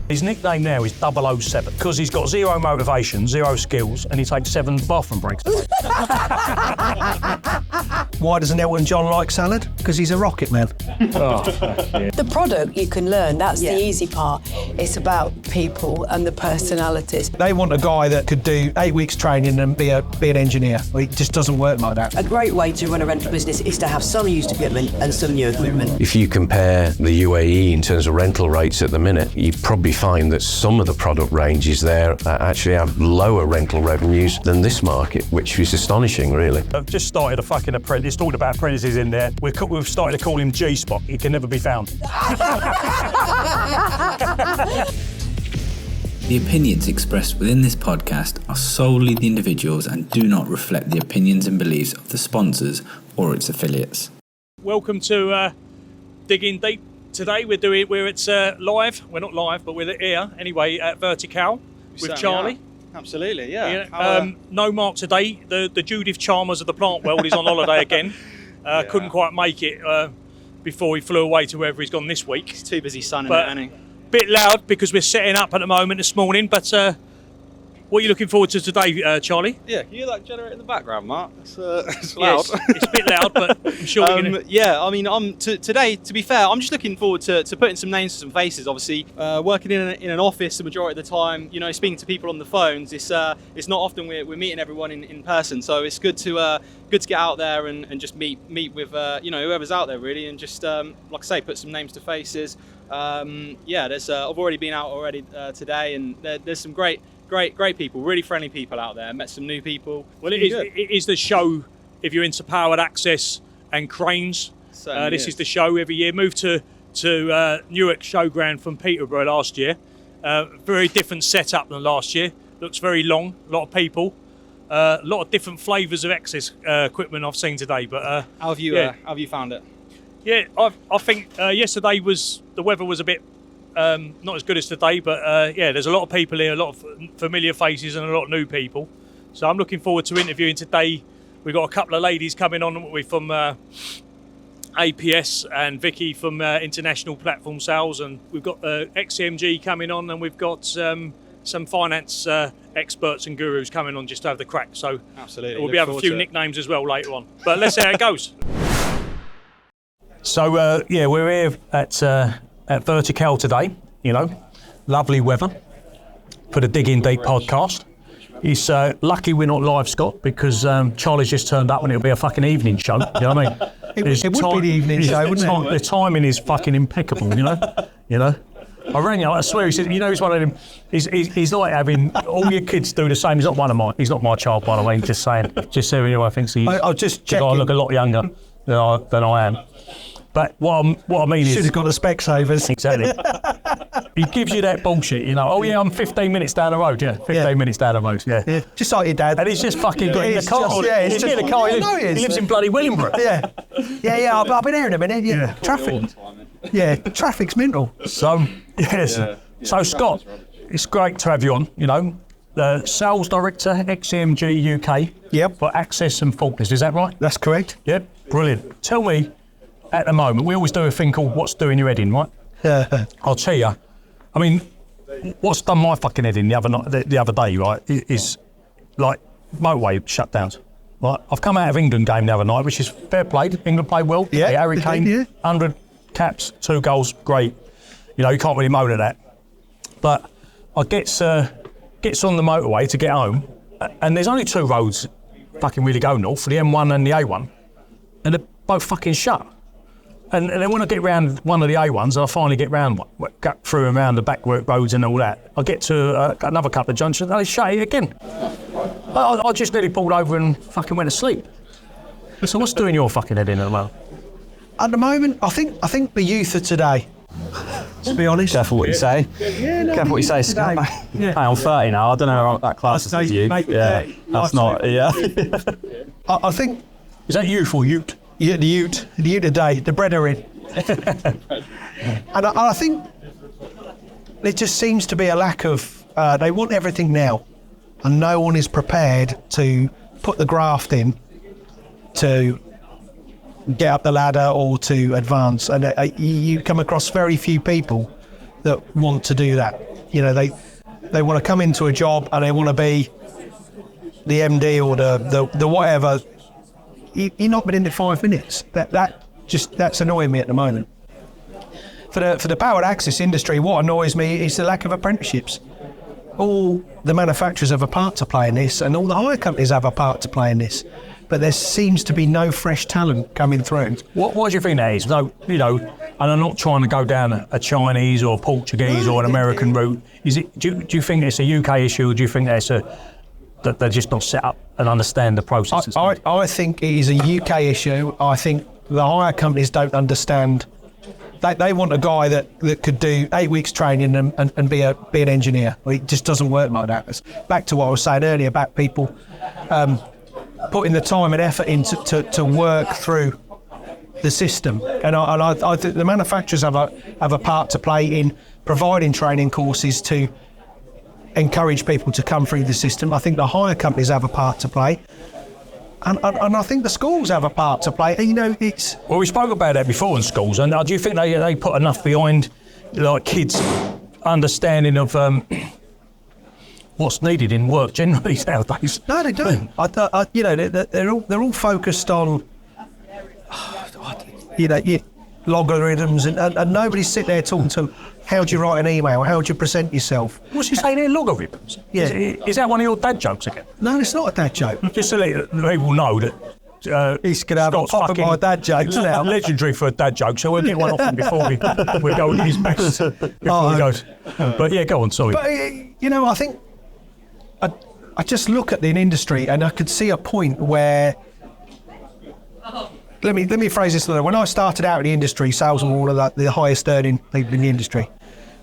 His nickname now is 007 because he's got zero motivation, zero skills, and he takes 7 bathroom breaks. Why doesn't Elton John like salad? Because he's a rocket man. The product you can learn, that's the easy part. It's about people and the personalities. They want a guy that could do 8 weeks training and be an engineer. It just doesn't work like that. A great way to run a rental business is to have some used equipment and some new equipment. If you compare the UAE in terms of rental rates at the minute, you probably find that some of the product ranges there actually have lower rental revenues than this market, which is astonishing, really. I've just started a fucking apprentice, talking about apprentices in there. We've started to call him G-Spot. He can never be found. The opinions expressed within this podcast are solely the individuals and do not reflect the opinions and beliefs of the sponsors or its affiliates. Welcome to Digging Deep. Today we're at live. We're not live, but we're here anyway at Vertikal with Charlie. Are. Absolutely, yeah. No Mark today. The Judith Chalmers of the plant world is on holiday again. Couldn't quite make it before he flew away to wherever he's gone this week. He's too busy sunning it, isn't he? Bit loud because we're setting up at the moment this morning, but what are you looking forward to today, Charlie? Yeah, you hear that generator in the background, Mark? It's loud. Yes, it's a bit loud, but I'm sure we're going to... Yeah, I mean, today, to be fair, I'm just looking forward to putting some names to some faces. Obviously, working in an office the majority of the time, you know, speaking to people on the phones, it's not often we're meeting everyone in person, so it's good to get out there and just meet with whoever's out there really, and just like I say, put some names to faces. I've already been out already today, and there's some great people, really friendly people out there. Met some new people. Well, it is the show if you're into powered access and cranes. This is the show every year. Moved to Newark Showground from Peterborough last year. Very different setup than last year. Looks very long, a lot of people. A lot of different flavours of access equipment I've seen today. But how have you found it? Yeah, I think yesterday the weather was a bit not as good as today, but there's a lot of people here, a lot of familiar faces and a lot of new people. So I'm looking forward to interviewing today. We've got a couple of ladies coming on from APS and Vicki from International Platform Sales, and we've got XCMG coming on, and we've got some finance experts and gurus coming on just to have the crack. So absolutely, we'll be having a few nicknames as well later on. But let's see how it goes. So we're here at Vertikal today, you know, lovely weather for the Digging Deep podcast. It's lucky we're not live, Scott, because Charlie's just turned up and it'll be a fucking evening show, you know what I mean? It would be the evening show, wouldn't it? The timing is fucking impeccable, you know? I rang him, I swear, he said, you know, he's one of them, he's like having, all your kids do the same. He's not my child, by the way, just saying, just so anyone thinks I'll just check. I look a lot younger than I am. But what I mean is... Should have got the Specsavers. Exactly. He gives you that bullshit, you know. Oh, yeah, I'm 15 minutes down the road, 15 minutes down the road, yeah. Just like your dad. And he's just fucking got in the car. He's in the car. He lives in bloody Willingborough. Yeah, I'll be there in a minute. Yeah. Traffic. Yeah, traffic's mental. So, yes. Yeah. So, Scott, it's great to have you on, you know. The Sales Director, XCMG UK. Yep. For Access and Forklifts, is that right? That's correct. Yep, brilliant. Tell me, at the moment, we always do a thing called What's Doing Your Head In, right? I'll tell you, I mean, what's done my fucking head in the other day, right, is like motorway shutdowns. Right? I've come out of England game the other night, which is fair play. England played well. Yeah, Harry Kane, 100 caps, 2 goals, great. You know, you can't really moan at that. But I gets on the motorway to get home, and there's only 2 roads fucking really go north, the M1 and the A1, and they're both fucking shut. And then when I get round one of the A1s, I finally get round one, got through and round the backwork roads and all that. I get to another couple of junctions, and they shut it again. I just nearly pulled over and fucking went to sleep. So what's doing your fucking head in at the moment? At the moment, I think the youth of today. To be honest. Careful what you say. Careful what you say, Scott. Hey, I'm 30 now. I don't know that class is you. Mate, that's not. Yeah. I think. Is that youth or ute? Yeah, the ute today, the brethren. And I think there just seems to be a lack of, they want everything now, and no one is prepared to put the graft in to get up the ladder or to advance. And you come across very few people that want to do that. You know, they want to come into a job and they want to be the MD or the whatever. You're not been in it 5 minutes. That's annoying me at the moment. For the powered access industry, what annoys me is the lack of apprenticeships. All the manufacturers have a part to play in this, and all the hire companies have a part to play in this. But there seems to be no fresh talent coming through. What do you think that is? No, you know, and I'm not trying to go down a Chinese or Portuguese or an American route. Is it? Do you think it's a UK issue, or do you think that they're just not set up and understand the processes? I think it is a UK issue. I think the hire companies don't understand. They want a guy that could do 8 weeks training and be an engineer. Well, it just doesn't work like that. It's back to what I was saying earlier about people putting the time and effort in to work through the system. And I think the manufacturers have a part to play in providing training courses to encourage people to come through the system. I think the hire companies have a part to play. And I think the schools have a part to play. You know, it's... Well, we spoke about that before in schools, and do you think they put enough behind, like, kids' understanding of what's needed in work generally nowadays? No, they don't. You know, they're all focused on, you know, logarithms, and nobody's sitting there talking to them, how do you write an email, how do you present yourself? What's you saying there, logarithms? Yeah. Is that one of your dad jokes again? No, it's not a dad joke. Just to let people know that he's going to have a pop of my dad jokes now. Legendary for a dad joke, so we'll get one off him before we go with his best. Before we go. But yeah, go on, sorry. But, you know, I think I just look at the industry and I could see a point where... Let me phrase this another. When I started out in the industry, salesmen were one of the highest earning people in the industry.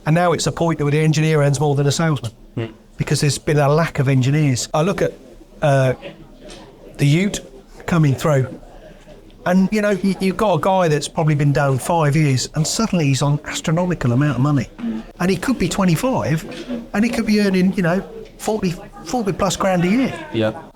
And now it's a point where the engineer earns more than a salesman because there's been a lack of engineers. I look at the Ute coming through, and you know, you've got a guy that's probably been down 5 years and suddenly he's on astronomical amount of money. And he could be 25 and he could be earning, you know, 40 plus grand a year. Yeah.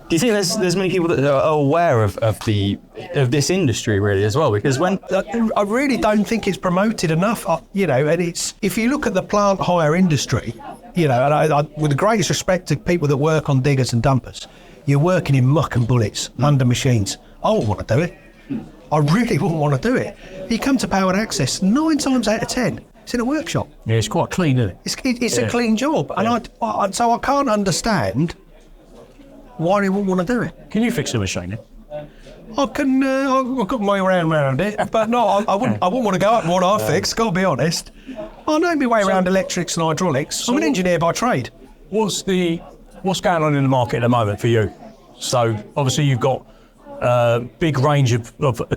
Do you think there's many people that are aware of this industry really as well? Because when I really don't think it's promoted enough, you know. And it's, if you look at the plant hire industry, you know, and I, with the greatest respect to people that work on diggers and dumpers, you're working in muck and bullets under machines. I wouldn't want to do it. I really wouldn't want to do it. You come to powered access, 9 times out of 10, it's in a workshop. Yeah, it's quite clean, isn't it? It's a clean job, and so I can't understand why they wouldn't want to do it. Can you fix a machine? I can. I've got my way around it, but no, I wouldn't want to go up what I fix. Got to be honest. I know my way around electrics and hydraulics. I'm an engineer by trade. What's going on in the market at the moment for you? So obviously you've got big range of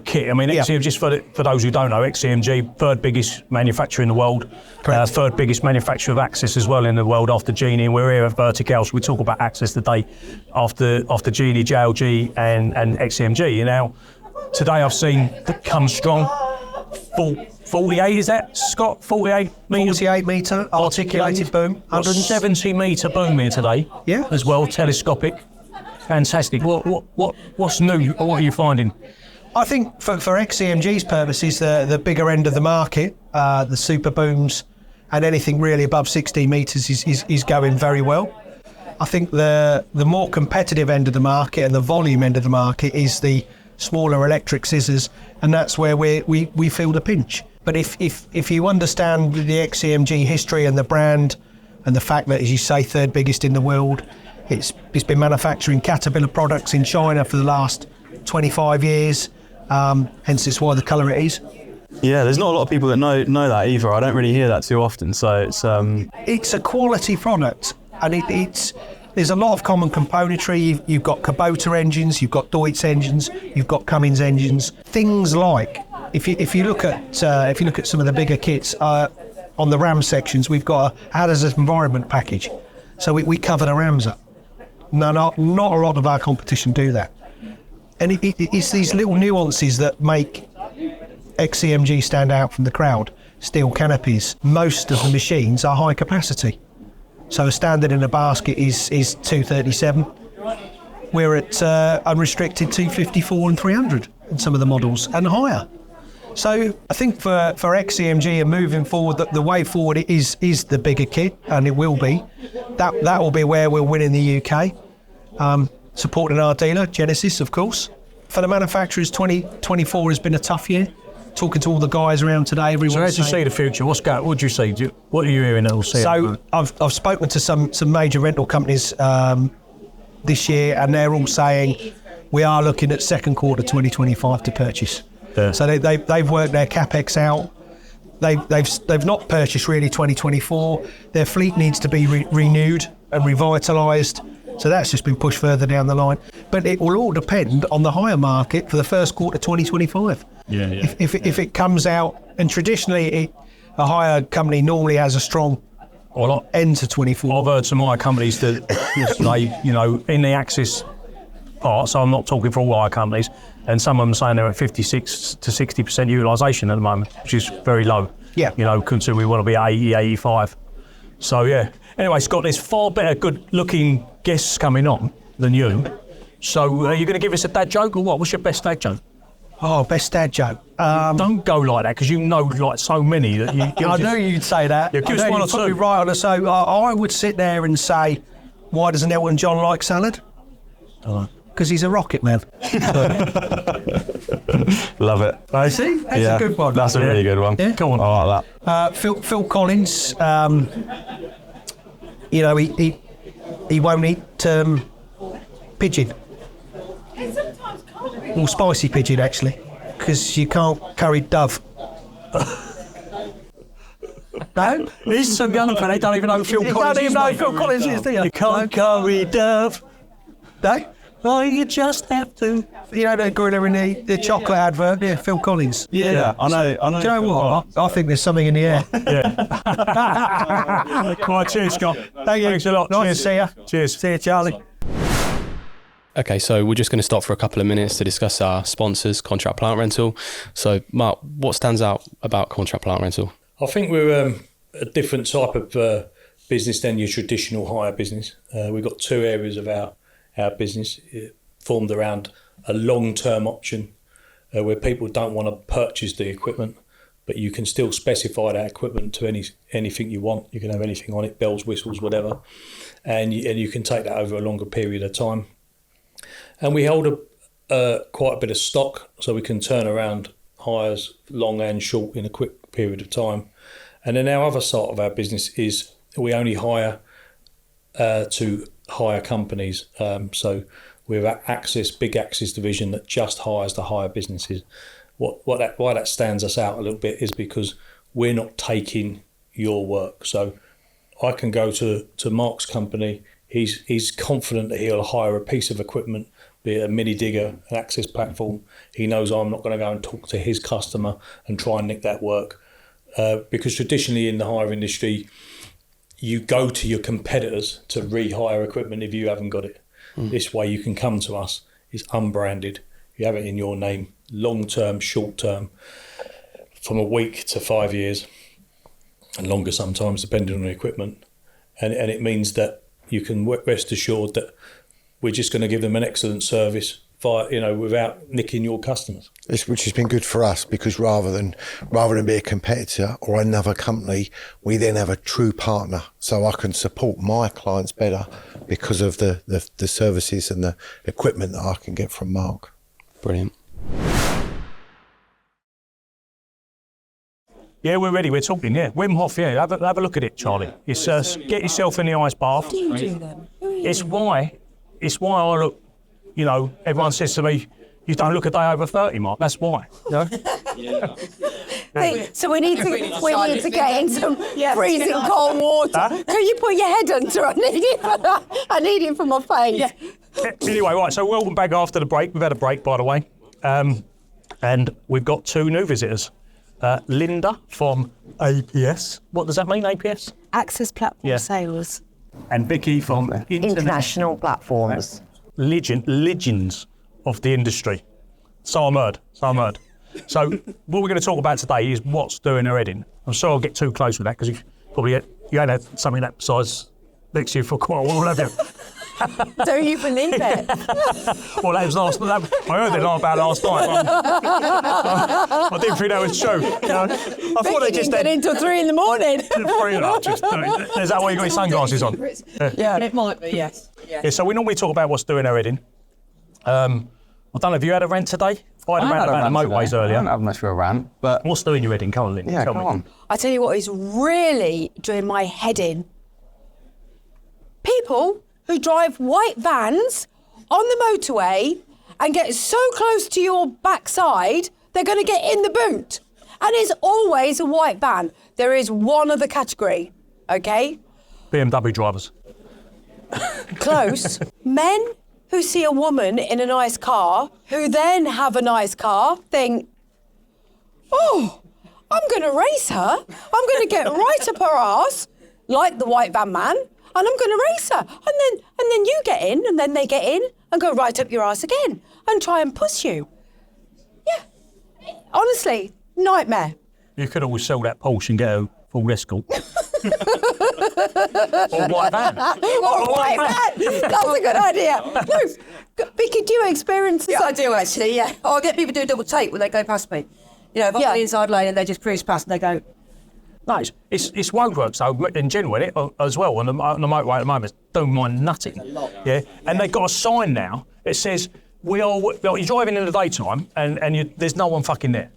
kit. I mean, XCMG, just for those who don't know, XCMG, third biggest manufacturer in the world, third biggest manufacturer of access as well in the world after Genie. And we're here at Vertikal, so we talk about access today after Genie, JLG and XCMG. You know, today I've seen that come strong. 48, is that, Scott? 48 metres? 48 metre articulated boom. 170 metre boom here today. Yeah. As well, telescopic. Fantastic. What's new? What are you finding? I think for XCMG's purposes, the bigger end of the market, the super booms, and anything really above 16 metres is going very well. I think the more competitive end of the market and the volume end of the market is the smaller electric scissors, and that's where we feel the pinch. But if you understand the XCMG history and the brand, and the fact that, as you say, third biggest in the world, it's been manufacturing Caterpillar products in China for the last 25 years, hence it's why the colour it is. Yeah, there's not a lot of people that know that either. I don't really hear that too often, so it's a quality product, and there's a lot of common componentry. You've got Kubota engines, you've got Deutz engines, you've got Cummins engines. Things like, if you look at some of the bigger kits on the ram sections, we've got a hazardous environment package, so we cover the rams up. No, not a lot of our competition do that, and it's these little nuances that make XCMG stand out from the crowd. Steel canopies. Most of the machines are high capacity. So a standard in a basket is 237. We're at unrestricted 254 and 300 in some of the models, and higher. So I think for XCMG and moving forward, the way forward is the bigger kit, and it will be. That will be where we'll win in the UK. Supporting our dealer, Genesis, of course. For the manufacturers, 2024 has been a tough year. Talking to all the guys around today, everyone. So how do you see the future? What do you see? What are you hearing that will see? So I've spoken to some major rental companies this year, and they're all saying we are looking at second quarter 2025 to purchase. Yeah. So they've worked their capex out. They've not purchased really 2024. Their fleet needs to be renewed and revitalised. So that's just been pushed further down the line. But it will all depend on the hire market for the first quarter 2025. Yeah. If it comes out, and traditionally a hire company normally has a strong end to 24. I've heard some hire companies that they, in the Axis part, so I'm not talking for all hire companies, and some of them saying they're at 56 to 60% utilisation at the moment, which is very low. Yeah. Considering we want to be 80, 85. So yeah. Anyway, Scott, there's far better good-looking guests coming on than you. So are you going to give us a dad joke or what? What's your best dad joke? Oh, best dad joke. Don't go like that, because you know like so many that you. I knew you'd say that. Yeah, give us one or two. Right on. So I would sit there and say, why doesn't Elton John like salad? Because he's a rocket man. Love it. I see. That's a good one. That's a really good one. Yeah. Come on. I like that. Phil Collins. He won't eat pigeon. Or spicy pigeon, actually, because you can't curry dove. No? He's so young, they don't even know Phil Collins. You don't even know Phil Collins is, do you? You can't curry dove. No? Oh, you just have to. You know the gorilla in the chocolate advert? Yeah, Phil Collins. Yeah, I know. Do you know what? I think there's something in the air. Yeah. Quite, cheers, Scott. Thanks a lot. Nice to see you. Cheers. See you, Charlie. Okay, so we're just going to stop for a couple of minutes to discuss our sponsors, Contract Plant Rental. So, Mark, what stands out about Contract Plant Rental? I think we're a different type of business than your traditional hire business. We've got two areas of our business formed around a long-term option where people don't want to purchase the equipment, but you can still specify that equipment to anything you want. You can have anything on it, bells, whistles, whatever, and you can take that over a longer period of time. And we hold quite a bit of stock, so we can turn around hires long and short in a quick period of time. And then our other side of our business is we only hire to hire companies. So we're at big Axis division that just hires the hire businesses. Why that stands us out a little bit is because we're not taking your work. So I can go to Mark's company. He's confident that he'll hire a piece of equipment, be it a mini digger, an access platform. He knows I'm not going to go and talk to his customer and try and nick that work. Because traditionally in the hire industry, you go to your competitors to rehire equipment if you haven't got it. This way you can come to us. It's unbranded. You have it in your name, long-term, short-term, from a week to 5 years, and longer sometimes, depending on the equipment. And it means that you can rest assured that we're just going to give them an excellent service without nicking your customers. Which has been good for us, because rather than be a competitor or another company, we then have a true partner. So I can support my clients better because of the services and the equipment that I can get from Mark. Brilliant. Yeah, we're ready. We're talking. Yeah, Wim Hof. Yeah, have a look at it, Charlie. It's get yourself in the ice bath. What do you do then? It's why I look. Everyone says to me, "You don't look a day over 30, Mark." That's why. So we need to get in some freezing cold water. Can you put your head under? I need it for that. I need it for my face. Anyway, right. So welcome back after the break. We've had a break, by the way, and we've got two new visitors. Linda from APS. What does that mean, APS? Access Platform Sales. And Vicki from International Platforms. Legends of the industry. So I'm heard. So what we're going to talk about today is what's doing her head in. I'm sorry I'll get too close with that, because you ain't had something that size next to you for quite a while, have you? Don't you believe it? Well, that was I heard it about last night. I didn't think that was true. You know? I thought they just get until 3 in the morning. Is that why you got your sunglasses on? Yeah, it might be. Yes. Yeah. So we normally talk about what's doing our heading. I don't know. Have you had a rant today? I had a rant about the motorways earlier. I don't have much of a rant, but what's doing your heading? Come on, Lynn. Yeah, Tell come me. on. I tell you what is really doing my head in. People who drive white vans on the motorway and get so close to your backside, they're going to get in the boot. And it's always a white van. There is one other category, okay? BMW drivers. Close. Men who see a woman in a nice car, who then have a nice car, think, oh, I'm going to race her. I'm going to get right up her arse, like the white van man, and I'm going to race her. And then you get in, and then they get in and go right up your arse again and try and push you. Yeah. Honestly, nightmare. You could always sell that Porsche and get a full escort. Or white van. Or white van. That's a good idea. No, Vicki, do you experience this? Yeah, I do actually, yeah. Oh, I get people do double take when they go past me. You know, if I'm on the inside lane and they just cruise past and they go... Nice. It's roadworks though, in general, isn't it, as well, on the motorway at the moment. Don't mind nutting. Yeah, and they've got a sign now. It says, you're driving in the daytime and there's no one fucking there.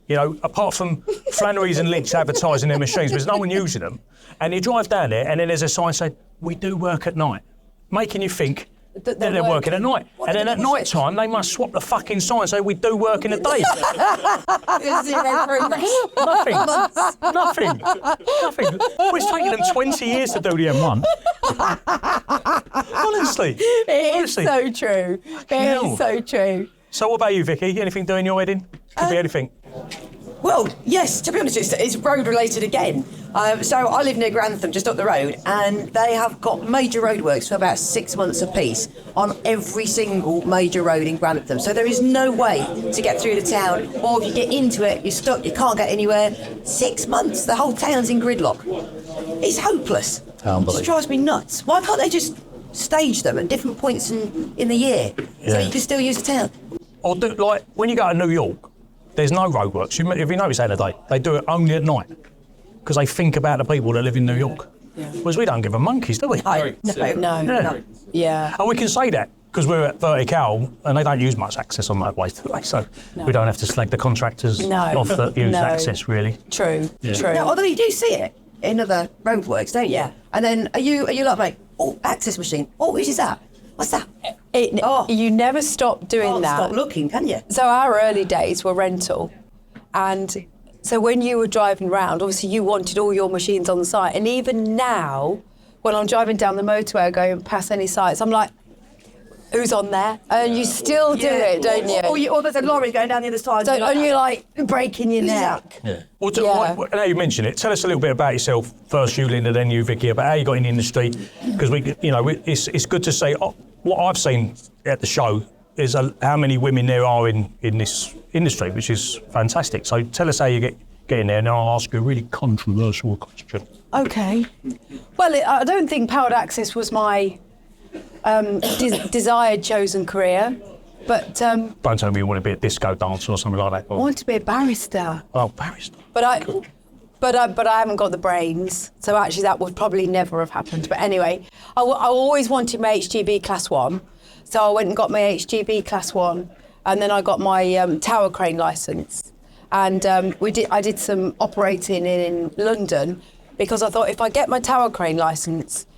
You know, apart from Flannery's and Lynch advertising their machines, there's no one using them. And you drive down there and then there's a sign saying, we do work at night, making you think that they're working at night. And then at night time, they must swap the fucking sign and say, we do work in the day. Nothing. Well, it's taken them 20 years to do the M1. Honestly. It is so true. It is so true. So what about you, Vicki? Anything doing your head in? Could be anything. Well, yes, to be honest, it's road related again. So I live near Grantham, just up the road, and they have got major roadworks for about 6 months apiece on every single major road in Grantham. So there is no way to get through the town, or if you get into it, you're stuck, you can't get anywhere. 6 months, the whole town's in gridlock. It's hopeless. It just drives me nuts. Why can't they just stage them at different points in the year so you can still use the town? Or do, like, when you go to New York, there's no roadworks. If you notice that today, they do it only at night because they think about the people that live in New York. Yeah. Whereas we don't give a monkeys, do we? No. Yeah. And we can say that because we're at Vertikal and they don't use much access on motorways, do they? So we don't have to slag the contractors off that use access, really. True. No, although you do see it in other roadworks, don't you? Yeah. And then are you like, mate, oh, access machine. Oh, which is that? What's that? You never stop doing that. Stop looking, can you? So our early days were rental. And so when you were driving around, obviously you wanted all your machines on the site. And even now, when I'm driving down the motorway going past any sites, I'm like, who's on there? And you still do it, don't you? Or there's a lorry going down the other side. And you're like breaking your neck. Yeah. Well, now you mention it, tell us a little bit about yourself. First you, Linda, then you, Vicki, about how you got in the industry. Because it's good to say, what I've seen at the show is how many women there are in this industry, which is fantastic. So tell us how you get in there, and then I'll ask you a really controversial question. Okay. Well, I don't think powered access was my desired chosen career, but... Don't tell me you want to be a disco dancer or something like that. I want to be a barrister. Oh, barrister. But I haven't got the brains, so actually that would probably never have happened. But anyway, I always wanted my HGV Class 1, so I went and got my HGV Class 1, and then I got my tower crane licence. And I did some operating in London, because I thought if I get my tower crane licence,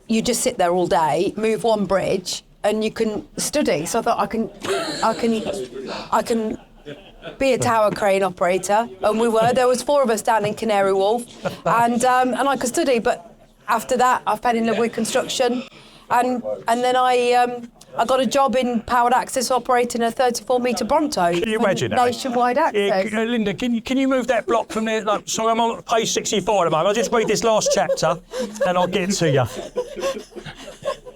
you just sit there all day, move one bridge, and you can study. So I thought I can be a tower crane operator, and there was 4 of us down in Canary Wharf, and I could study. But after that, I fell in love with construction, and then I got a job in powered access operating a 34-metre Bronto. Can you imagine that? Nationwide access. Yeah, Linda, can you move that block from there? Like, sorry, I'm on page 64 at the moment. I'll just read this last chapter, and I'll get to you.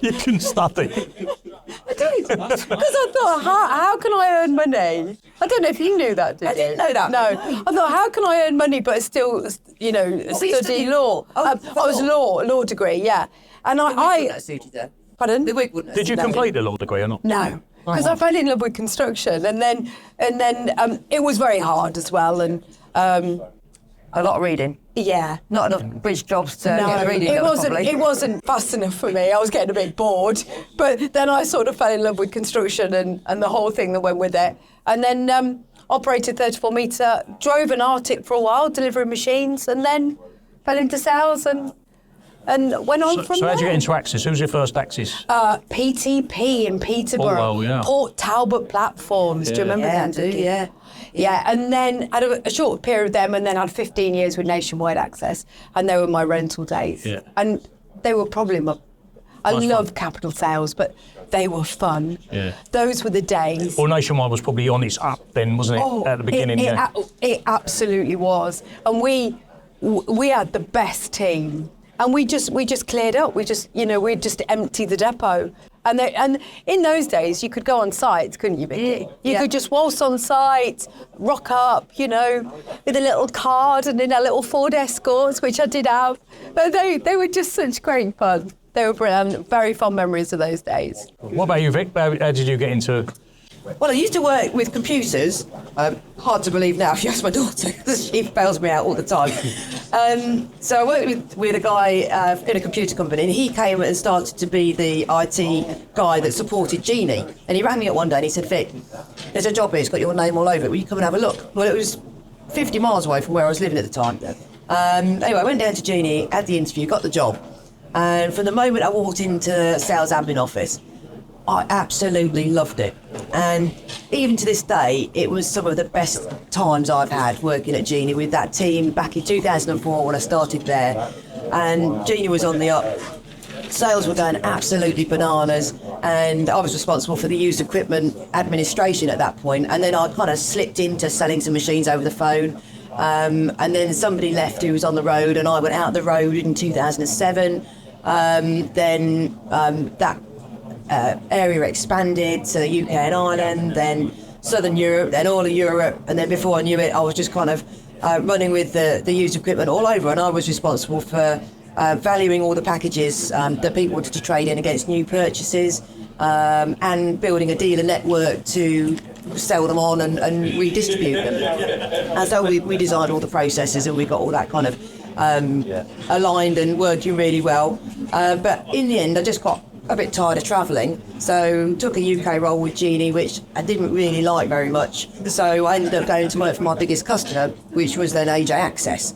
You can study. I did, because I thought, how can I earn money? I don't know if you knew that, did you? I didn't know that. No, I thought, how can I earn money but still, study law? I was law degree, yeah. And Wouldn't that suit you there? Pardon? The wig wouldn't. Did you complete the law degree or not? No, because I fell in love with construction, and then it was very hard as well, and a lot of reading. yeah. Not enough bridge jobs to get the reading it done wasn't. properly. It wasn't fast enough for me. I was getting a bit bored, but then I sort of fell in love with construction and the whole thing that went with it, and then operated 34 metre, drove an Arctic for a while, delivering machines, and then fell into sales and went on from So there. how'd you get into Axis? Who was your first Axis? PTP in Peterborough. Oh, well, yeah. Port Talbot platforms. Do you remember Yeah, I them? do, yeah. Yeah, and then had a short period with them, and then had 15 years with Nationwide Access, and they were my rental days. Yeah. And they were probably my... I Nice love fun. capital sales, but they were fun. Yeah. Those were the days. Well, Nationwide was probably on its up then, wasn't it, at the beginning? It absolutely was. And we had the best team. And we just cleared up. We just emptied the depot. And in those days, you could go on site, couldn't you, Vicki? You could just waltz on site, rock up, with a little card and in a little Ford Escorts, which I did have. But they were just such great fun. They were brilliant. Very fond memories of those days. What about you, Vic? How did you get into... Well, I used to work with computers. Hard to believe now if you ask my daughter, because she bails me out all the time. So I worked with a guy in a computer company, and he came and started to be the IT guy that supported Genie. And he rang me up one day and he said, Vic, there's a job here, it's got your name all over it. Will you come and have a look? Well, it was 50 miles away from where I was living at the time. Anyway, I went down to Genie, had the interview, got the job. And from the moment I walked into the sales admin office, I absolutely loved it. And even to this day, it was some of the best times I've had working at Genie with that team back in 2004 when I started there. And Genie was on the up. Sales were going absolutely bananas, and I was responsible for the used equipment administration at that point. And then I kind of slipped into selling some machines over the phone. And then somebody left who was on the road, and I went out the road in 2007. That area expanded to the UK and Ireland, then Southern Europe, then all of Europe, and then before I knew it, I was just kind of running with the used equipment all over, and I was responsible for valuing all the packages that people wanted to trade in against new purchases, and building a dealer network to sell them on and redistribute them. And so we designed all the processes, and we got all that kind of aligned and working really well. But in the end, I just got a bit tired of travelling, so took a UK role with Genie, which I didn't really like very much. So I ended up going to work for my biggest customer, which was then AJ Access.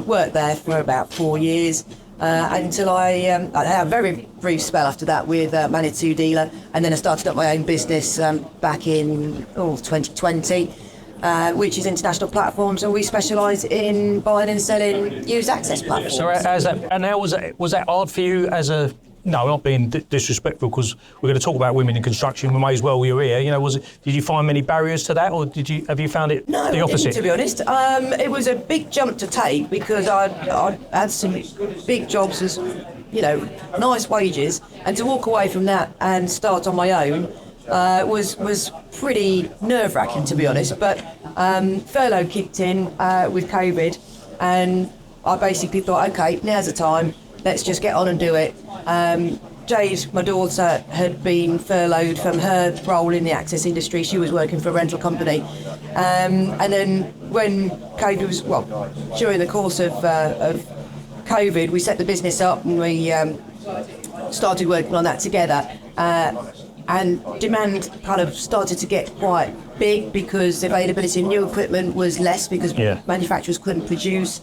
Worked there for about 4 years until I had a very brief spell after that with Manitou Dealer, and then I started up my own business back in 2020. Which is international platforms, and we specialise in buying and selling used access platforms. So how was that hard for you as a... No, not being disrespectful, because we're going to talk about women in construction. We may as well. You're here. Did you find many barriers to that, or have you found it the opposite? To be honest, it was a big jump to take because I had some big jobs as nice wages, and to walk away from that and start on my own was pretty nerve-wracking, to be honest. But furlough kicked in with COVID, and I basically thought, okay, now's the time. Let's just get on and do it. Jade, my daughter, had been furloughed from her role in the access industry. She was working for a rental company. And then when COVID was, during the course of COVID, we set the business up and we started working on that together. And demand kind of started to get quite big because availability of new equipment was less because manufacturers couldn't produce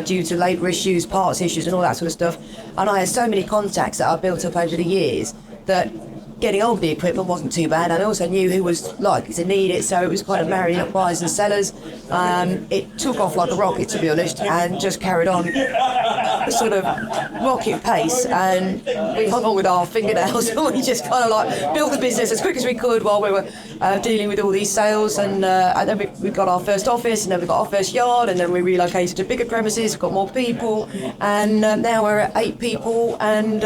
due to labour issues, parts issues and all that sort of stuff. And I had so many contacts that I built up over the years that getting hold of the equipment wasn't too bad. And I also knew who was likely to need it, so it was kind of marrying up buyers and sellers. It took off like a rocket, to be honest, and just carried on a sort of rocket pace, and we hung on with our fingernails and we just kind of like built the business as quick as we could while we were dealing with all these sales, and then we got our first office, and then we got our first yard, and then we relocated to bigger premises, got more people, and now we're at 8 people, and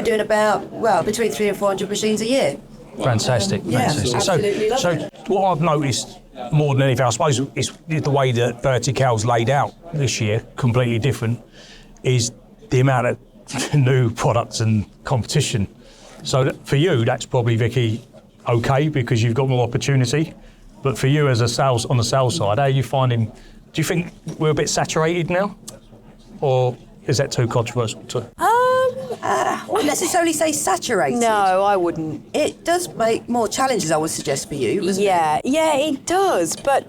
doing about, between 300 and 400 machines a year. Fantastic. Absolutely. So what I've noticed more than anything, I suppose, is the way that Vertikal's laid out this year, completely different, is the amount of new products and competition. So for you, that's probably, Vicky, okay, because you've got more opportunity. But for you as on the sales side, how are you finding, do you think we're a bit saturated now? Or is that too controversial? I wouldn't necessarily say saturated. No, I wouldn't. It does make more challenges, I would suggest, for you. Yeah, it does. But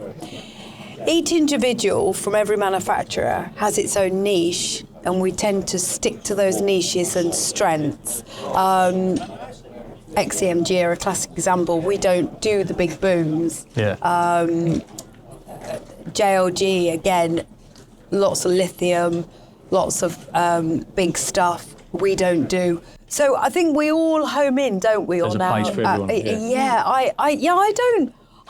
each individual from every manufacturer has its own niche, and we tend to stick to those niches and strengths. XCMG are a classic example. We don't do the big booms. Yeah. JLG, again, lots of lithium, lots of big stuff we don't do. So I think we all home in, don't we? There's all a now. place for everyone.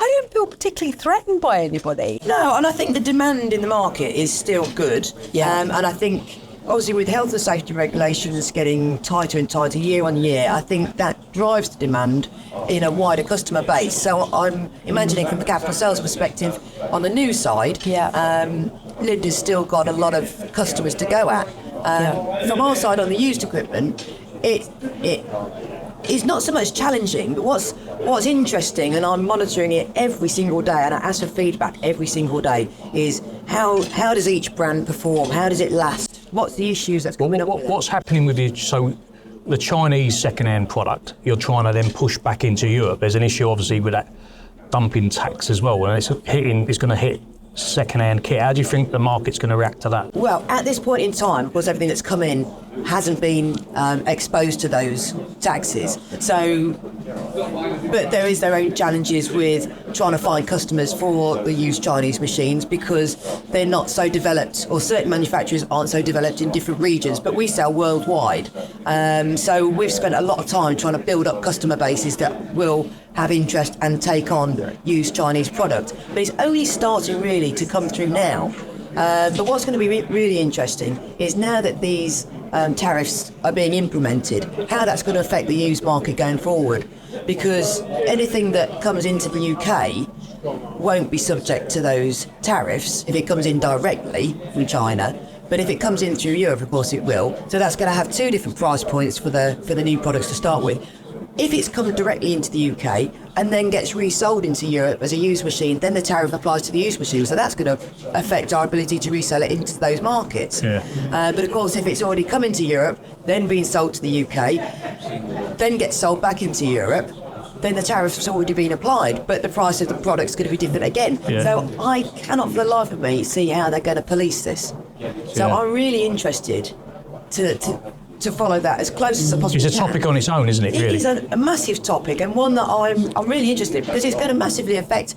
I don't feel particularly threatened by anybody. No, and I think the demand in the market is still good. Yeah. And I think, obviously, with health and safety regulations getting tighter and tighter year on year, I think that drives the demand in a wider customer base. So I'm imagining from the capital sales perspective, on the new side, Linda's still got a lot of customers to go at. From our side on the used equipment, it is not so much challenging, but what's interesting, and I'm monitoring it every single day, and I ask for feedback every single day, is how does each brand perform? How does it last? What's the issues that's coming up? What's happening with you? So the Chinese second-hand product, you're trying to then push back into Europe. There's an issue, obviously, with that dumping tax as well, and it's going to hit second-hand kit. How do you think the market's going to react to that? Well, at this point in time, because everything that's come in hasn't been exposed to those taxes. So, but there is their own challenges with trying to find customers for the used Chinese machines because they're not so developed, or certain manufacturers aren't so developed in different regions, but we sell worldwide. So we've spent a lot of time trying to build up customer bases that will have interest and take on used Chinese product. But it's only starting really to come through now. But what's going to be really interesting is now that these tariffs are being implemented, how that's going to affect the used market going forward. Because anything that comes into the UK won't be subject to those tariffs if it comes in directly from China. But if it comes in through Europe, of course it will. So that's going to have two different price points for the new products to start with. If it's come directly into the UK and then gets resold into Europe as a used machine, then the tariff applies to the used machine. So that's going to affect our ability to resell it into those markets. Yeah. But of course, if it's already come into Europe, then being sold to the UK, then gets sold back into Europe, then the tariff has already been applied, but the price of the product's going to be different again. Yeah. So I cannot for the life of me see how they're going to police this. So I'm really interested to follow that as close as I possibly can. It's a topic on its own, isn't it, really? It is a massive topic, and one that I'm really interested in, because it's going to massively affect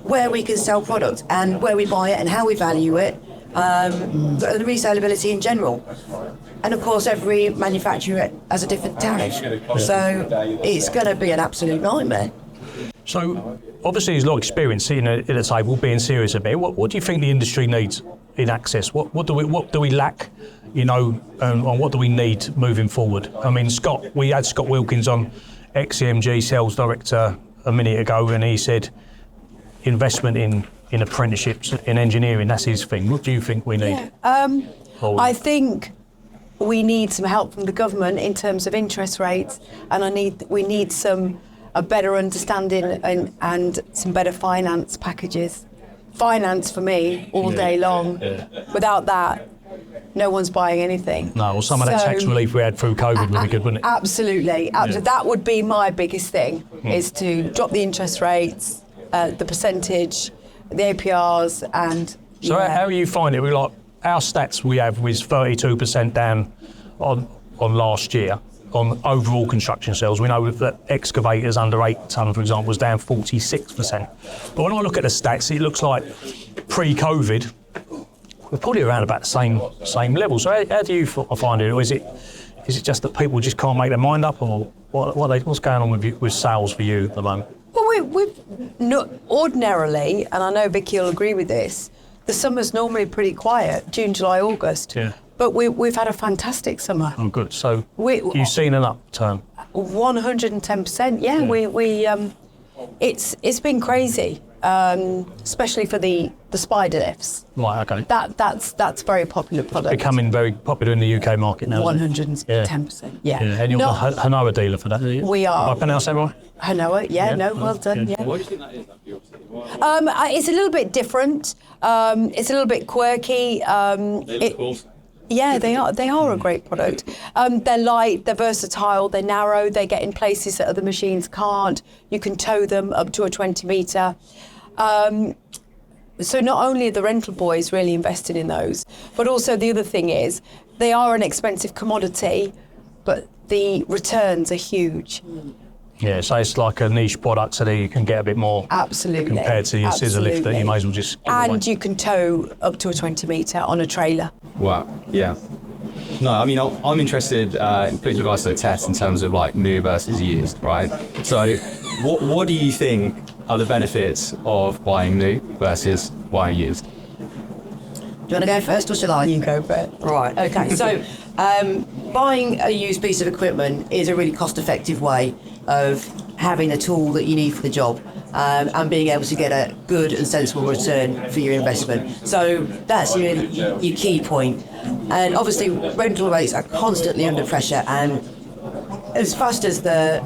where we can sell products and where we buy it and how we value it, the resaleability in general. And of course, every manufacturer has a different tariff, so it's going to be an absolute nightmare. So, obviously, there's a lot of experience sitting at the table, being serious about it. What do you think the industry needs in access? What do we lack, and what do we need moving forward? I mean, we had Scott Wilkins on, XCMG sales director, a minute ago, and he said investment in apprenticeships in engineering, that's his thing. What do you think we need? I think we need some help from the government in terms of interest rates, and we need a better understanding and some better finance packages. Finance for me all day long. Yeah. Without that, no one's buying anything. No, well, some of that tax relief we had through COVID would be good, wouldn't it? Absolutely. Yeah. That would be my biggest thing, is to drop the interest rates, the percentage, the APRs, and... So how are you finding it? We our stats we have was 32% down on last year on overall construction sales. We know that excavators under 8 tonne, for example, was down 46%. But when I look at the stats, it looks like pre-COVID, we're probably around about the same level. So how do you find it? Or is it just that people just can't make their mind up, or what's going on with sales for you at the moment? Well, we've not ordinarily, and I know Vicki will agree with this, the summer's normally pretty quiet, June, July, August. Yeah. But we've had a fantastic summer. Oh, good. So you've seen an upturn? 110%. Yeah. It's been crazy. especially for the spider lifts. Right, okay. That's very popular product. Becoming very popular in the UK market now. 110%. Yeah. And you're the Hanoa dealer for that, are you? We are. I pronounce that right? Hanoa, well done. Yeah. What do you think that is? It's a little bit different. It's a little bit quirky. Yeah, they are. They are a great product. They're light, they're versatile, they're narrow, they get in places that other machines can't. You can tow them up to a 20 metre. So not only are the rental boys really invested in those, but also the other thing is they are an expensive commodity, but the returns are huge. Yeah, so it's like a niche product, so that you can get a bit more. Absolutely. Compared to your scissor lift that you might as well just. And you can tow up to a 20 metre on a trailer. Wow. Yeah. No, I mean, I'm interested in putting you guys to the test in terms of like new versus used, right? So, what do you think are the benefits of buying new versus buying used? Do you want to go first or shall I? You go first. Right, okay. So, buying a used piece of equipment is a really cost-effective way of having a tool that you need for the job and being able to get a good and sensible return for your investment. So that's your key point. And obviously, rental rates are constantly under pressure, and as fast as the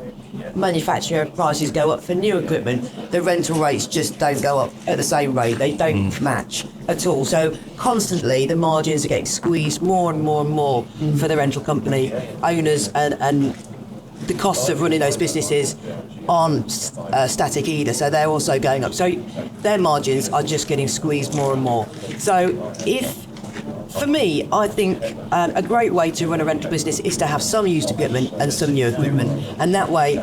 manufacturer prices go up for new equipment, the rental rates just don't go up at the same rate. They don't match at all. So constantly the margins are getting squeezed more and more and more for the rental company owners, and the costs of running those businesses aren't static either, so they're also going up. So their margins are just getting squeezed more and more. So for me, I think a great way to run a rental business is to have some used equipment and some new equipment. And that way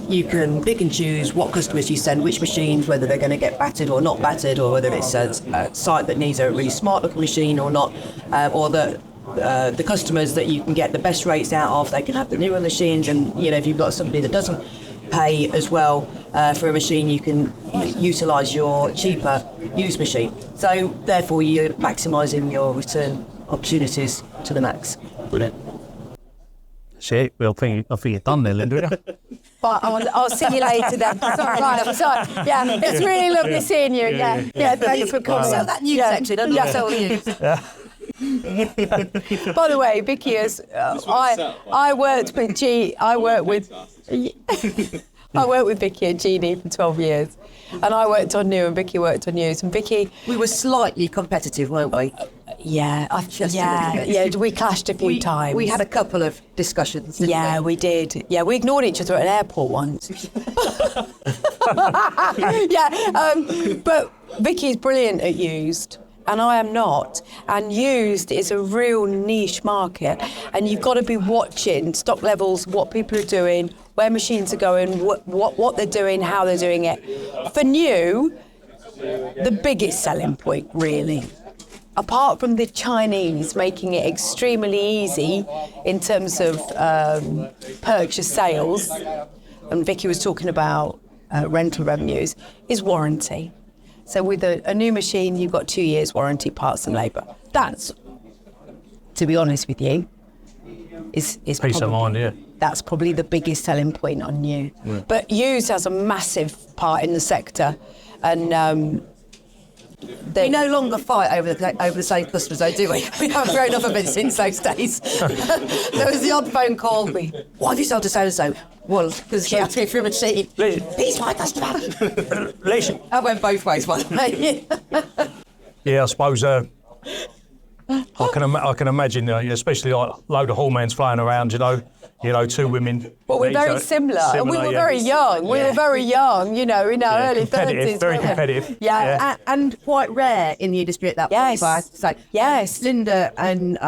you can pick and choose what customers you send, which machines, whether they're going to get battered or not battered, or whether it's a site that needs a really smart looking machine or not, or the customers that you can get the best rates out of. They can have the newer machines, and if you've got somebody that doesn't pay as well for a machine, you can utilise your cheaper used machine. So therefore you're maximising your return opportunities to the max. Brilliant. See, I think you're done there, Linda. But I'll see you later then. Sorry. Yeah, it's really lovely seeing you. Yeah, thanks for coming. So that new section, and that's all you. By the way, Vicki is. I worked with Vicki and Jeannie for 12 years, and I worked on new, and Vicki worked on used. And Vicki, we were slightly competitive, weren't we? Yeah. We clashed a few times. We had a couple of discussions. Didn't we did. Yeah, we ignored each other at an airport once. But Vicki's brilliant at used, and I am not. And used is a real niche market, and you've got to be watching stock levels, what people are doing, where machines are going, what they're doing, how they're doing it. For new, the biggest selling point, really, apart from the Chinese making it extremely easy in terms of purchase sales, and Vicki was talking about rental revenues, is warranty. So with a new machine, you've got 2 years warranty, parts and labour. That's, to be honest with you, is peace of mind, yeah. That's probably the biggest selling point on new. Yeah. But used has a massive part in the sector, and we no longer fight over the same customers, though, do we? We haven't grown up a bit since those days. There was the odd phone call. Why have you sold to so-and-so? Well, because she asked me for a machine. He's my customer. That went both ways, by the way. Yeah, I suppose I can imagine, especially like a load of hallmans flying around, two women. Well, we're very similar, and we were very young. We were very young, in our early 30s. Very competitive. Yeah, and quite rare in the industry at that point. So, yes. Linda and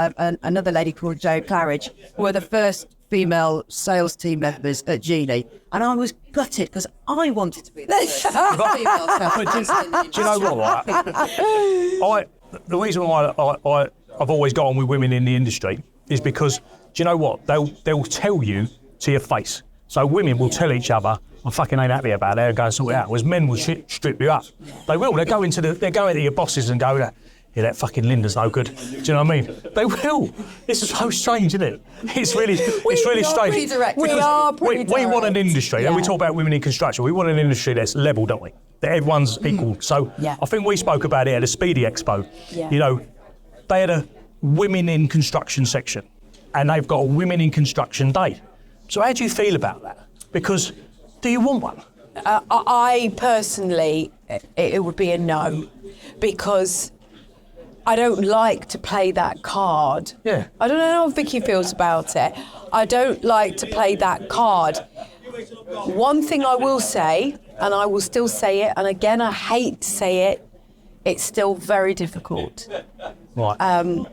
another lady called Jo Claridge were the first female sales team members at Geely, and I was gutted because I wanted to be the first female sales team. Do you know what? The reason why I've always got on with women in the industry is because, do you know what? They'll tell you to your face. So women will tell each other, I fucking ain't happy about it, and go and sort it out. Whereas men will strip you up. They will. They're going to your bosses and go, yeah, that fucking Linda's no good. Do you know what I mean? They will. It's so strange, isn't it? It's really strange. We are pretty direct. We want an industry, and we talk about women in construction. We want an industry that's level, don't we? that everyone's equal. So I think we spoke about it at the Speedy Expo. Yeah. You know, they had a women in construction section, and they've got a women in construction day. So how do you feel about that? Because do you want one? I personally, it would be a no, because I don't like to play that card. Yeah. I don't know how Vicki feels about it. I don't like to play that card. One thing I will say, and I will still say it, and again, I hate to say it, it's still very difficult. Right.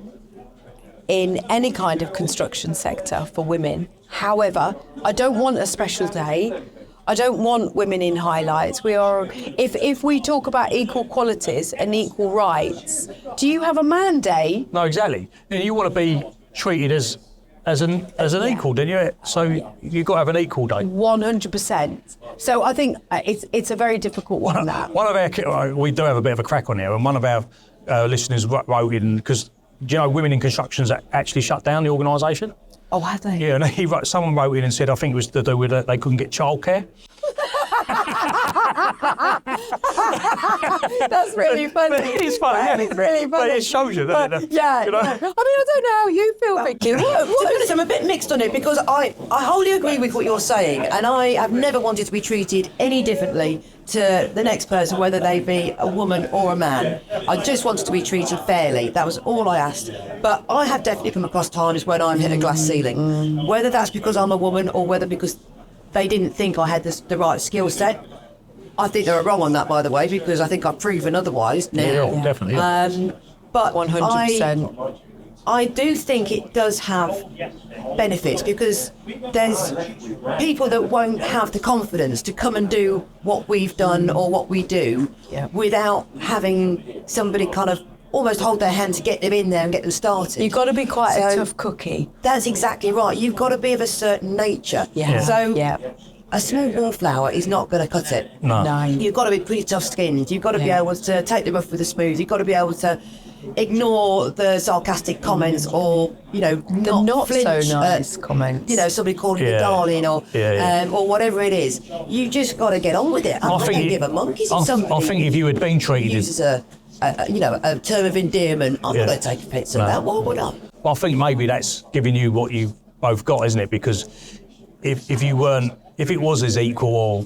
In any kind of construction sector for women. However, I don't want a special day. I don't want women in highlights. If we talk about equal qualities and equal rights, do you have a man day? No, exactly. And you want to be treated as an equal, don't you? So you've got to have an equal day. 100%. So I think it's a very difficult one. We do have a bit of a crack on here, and one of our listeners wrote in, because do you know Women in Construction's actually shut down the organisation? Oh, have they? Yeah, and someone wrote in and said, I think it was to do with they couldn't get childcare. That's really funny. It's funny, yeah. It's really funny. But it shows you, doesn't it? Yeah. You know? I mean, I don't know how you feel, Vicki. To be honest, I'm a bit mixed on it, because I wholly agree with what you're saying, and I have never wanted to be treated any differently to the next person, whether they be a woman or a man. I just wanted to be treated fairly. That was all I asked. But I have definitely come across times when I've hit a glass ceiling, whether that's because I'm a woman or whether because they didn't think I had the right skill set. I think they were wrong on that, by the way, because I think I've proven otherwise now. Yeah, definitely. Yeah. But 100%. I do think it does have benefits, because there's people that won't have the confidence to come and do what we've done or what we do without having somebody kind of almost hold their hand to get them in there and get them started. You've got to be quite a tough cookie. That's exactly right. You've got to be of a certain nature. Yeah. So yeah. A small wallflower is not going to cut it. No. You've got to be pretty tough-skinned. You've got to be able to take the rough with the smooth. You've got to be able to ignore the sarcastic comments, or not flinch so nice comments. Somebody calling you darling or whatever it is. You just got to get on with it. I don't give a monkey's. I think if you had been treated uses a term of endearment, I'm not going to take offence at that. Why would I? Well, I think maybe that's giving you what you've both got, isn't it? Because if it was as equal, or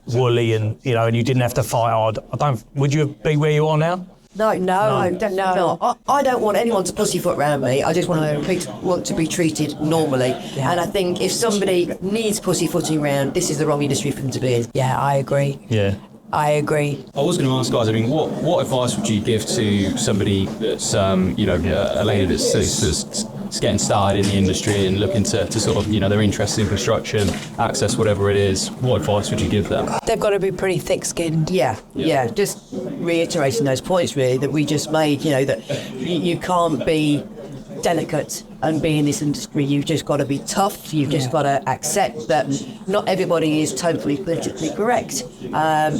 woolly, and and you didn't have to fight hard, would you be where you are now? No, definitely not. I don't want anyone to pussyfoot around me. I just want to be treated normally. Yeah. And I think if somebody needs pussyfooting around, this is the wrong industry for them to be in. Yeah, I agree. Yeah. I agree. I was going to ask, guys, I mean, what advice would you give to somebody that's, a lady that's getting started in the industry and looking to sort of, they're interested in construction, access whatever it is? What advice would you give them? They've got to be pretty thick-skinned. Yeah. Just reiterating those points, really, that we just made, that you can't be delicate and be in this industry. You've just got to be tough. You've just got to accept that not everybody is totally politically correct.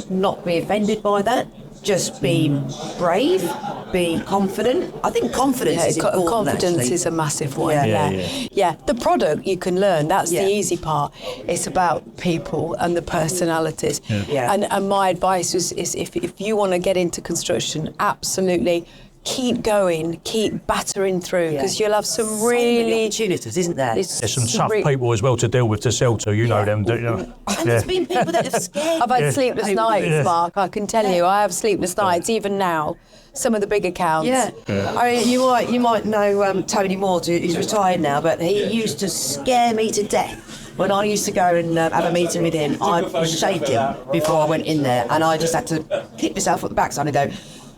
Not be offended by that. Just be brave, be confident. I think confidence is important. Confidence actually. is a massive one. Yeah. The product you can learn. That's the easy part. It's about people and the personalities. Yeah. And my advice is if you want to get into construction, absolutely keep going, keep battering through, because you'll have some really opportunities, isn't there? There's some tough people as well to deal with, to sell to. You know them, don't you? And there's been people that have scared. I've had sleepless nights, Mark. I can tell you, I have sleepless nights even now. Some of the big accounts. Yeah. I mean, you might know Tony Moore. He's retired now, but he used to scare me to death. When I used to go and have a meeting with him, I'd shake him before I went in there, and I just had to kick myself at the backside and go,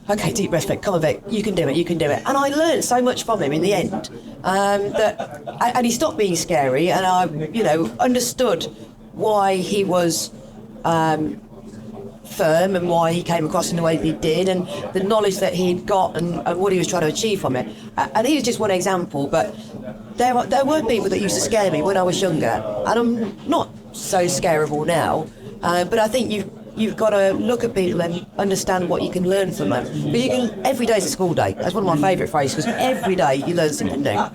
okay, deep breath, Vic, come on, Vic, you can do it. And I learned so much from him in the end, and he stopped being scary, and I, understood why he was firm and why he came across in the way he did, and the knowledge that he'd got and what he was trying to achieve from it. And he was just one example, but there were people that used to scare me when I was younger, and I'm not so scareable now, but I think you've got to look at people and understand what you can learn from them. But every day's a school day. That's one of my favourite phrases, because every day you learn something new.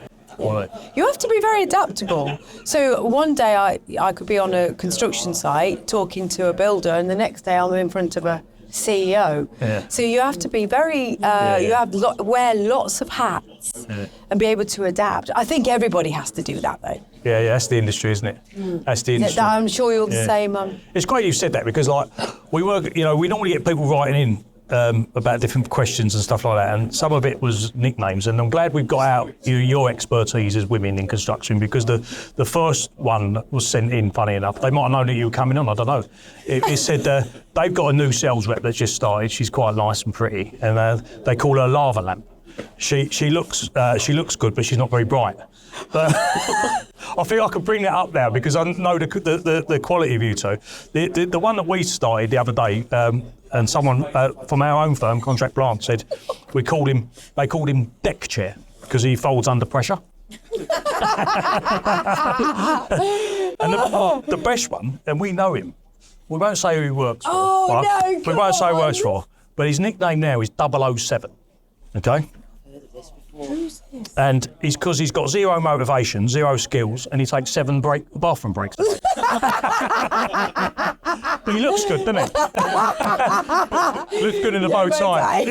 You have to be very adaptable. So one day I could be on a construction site talking to a builder, and the next day I'm in front of a CEO. Yeah. So you have to be very, you have wear lots of hats and be able to adapt. I think everybody has to do that though. Yeah, that's the industry, isn't it? That's the industry. I'm sure you're the same. It's great you said that, because like we work, we normally get people writing in about different questions and stuff like that, and some of it was nicknames, and I'm glad we've got out your expertise as women in construction, because the first one was sent in, funny enough. They might have known that you were coming on, I don't know. It said they've got a new sales rep that's just started. She's quite nice and pretty, and they call her Lava Lamp. She looks good, but she's not very bright. But I think I could bring that up now, because I know the quality of you two. The one that we started the other day, and someone from our own firm, Contract Plant, said they called him deck chair because he folds under pressure. And the best one, and we know him. We won't say who he works for. Oh, right? no, We won't say who he come works on. for. But his nickname now is 007. Okay? Who's this? And he's because he's got zero motivation, zero skills, and he takes 7 bathroom breaks. But he looks good, doesn't he? Looks good in the bow tie.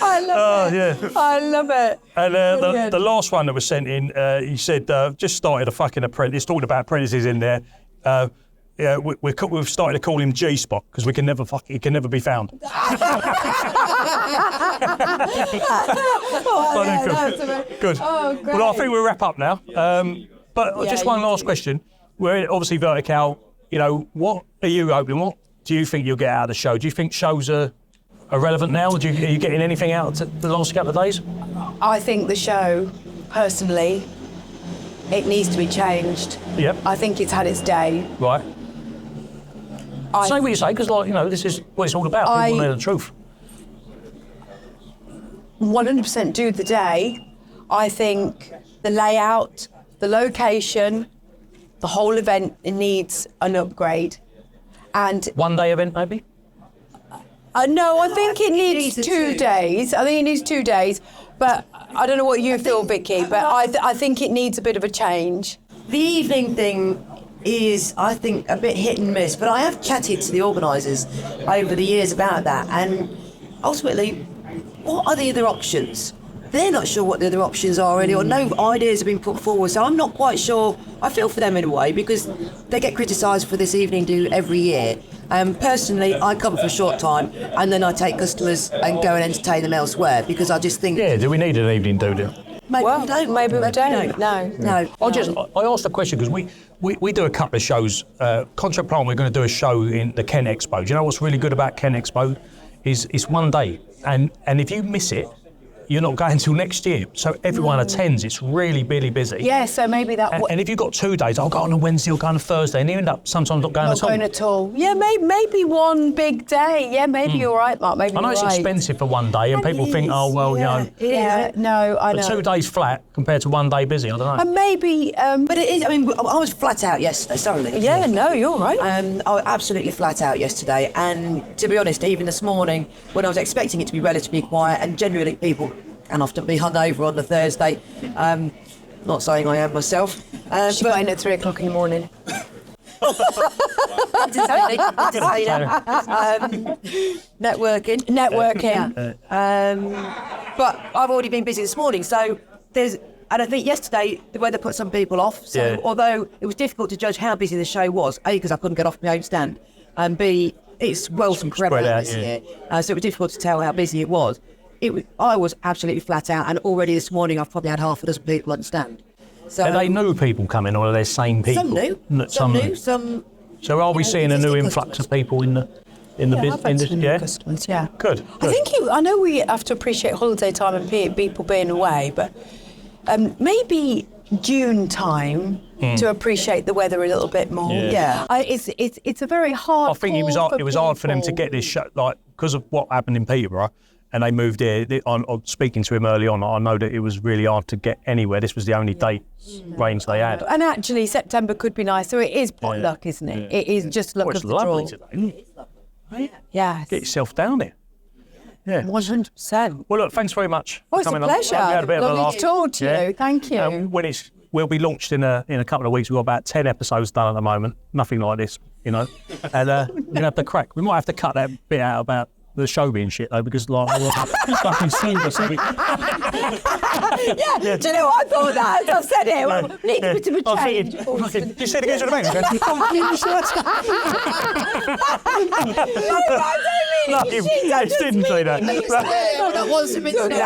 I love it. Yeah. I love it. And Brilliant. the last one that was sent in, he said, just started a fucking apprentice, talking about apprentices in there. Yeah, we've started to call him G-Spot because he can never be found. Good. Oh, great. Well, I think we'll wrap up now. But just one last question. We're obviously Vertikal. What are you hoping? What do you think you'll get out of the show? Do you think shows are relevant now? Are you getting anything out of the last couple of days? I think the show, personally, it needs to be changed. Yep. I think it's had its day. Right. Say what you say, because this is what it's all about. People know the truth. 100% do the day. I think the layout, the location, the whole event, it needs an upgrade. And one day event, maybe? No, I think it needs 2 days. I think it needs 2 days. But I don't know what you feel, Vicki, but I think it needs a bit of a change. The evening thing is, I think, a bit hit and miss, but I have chatted to the organisers over the years about that, and ultimately, what are the other options? They're not sure what the other options are really, or no ideas have been put forward, so I'm not quite sure. I feel for them in a way, because they get criticised for this evening do every year. Personally, I come for a short time, and then I take customers and go and entertain them elsewhere, because I just think... Yeah, do we need an evening do? Maybe we don't. Maybe we don't. No. I asked a question because we do a couple of shows. Contract Plant, we're going to do a show in the Kent Expo. Do you know what's really good about Kent Expo? It's one day, and if you miss it, you're not going until next year. So everyone attends. It's really, really busy. Yeah, so maybe that... And if you've got 2 days, I'll go on a Wednesday or go on a Thursday, and you end up sometimes not going at all. Yeah, maybe one big day. Yeah, maybe you're right, Mark. Maybe I know you're it's right. expensive for one day, and people think, oh, well, Yeah, no, I know. But 2 days flat compared to 1 day busy, I don't know. And maybe... But it is, I was flat out yesterday, sorry. Yeah, no, you're right. I was absolutely flat out yesterday, and to be honest, even this morning, when I was expecting it to be relatively quiet, and generally people can often be hungover on the Thursday, not saying I am myself. She got in at 3 o'clock in the morning. Networking. But I've already been busy this morning, so and I think yesterday the weather put some people off. So although it was difficult to judge how busy the show was, A, because I couldn't get off my own stand, and B, it's well spread out this year, so it was difficult to tell how busy it was. I was absolutely flat out, and already this morning I've probably had half a dozen people on stand. So are they new people coming, or are they same people? Some new, some. So are we seeing a new influx of people in the business? Yeah, customers. Yeah, good. I think I know we have to appreciate holiday time and people being away, but maybe June time to appreciate the weather a little bit more. Yeah. It's a very hard. I think it was hard for them to get this show, like because of what happened in Peterborough. And they moved here. I'm speaking to him early on. I know that it was really hard to get anywhere. This was the only date range they had. And actually, September could be nice. So it is pot luck, isn't it? It is just luck of the draw. Today, isn't it? Yeah. Get yourself down there. Yeah. 100%. Well, look, thanks very much. Oh, for it's a coming pleasure. on. We had a bit of a Lovely laugh. to talk to you. Thank you. When we'll be launched in a couple of weeks. We've got about 10 episodes done at the moment. Nothing like this, you know. And we're gonna have to crack. We might have to cut that bit out about the show being shit though, because like fucking sleep or something. Yeah, do you know what? I thought that. I've said it. Well, need a bit of a change. You said it again to the bank. No, you didn't say that. That wasn't meant to No.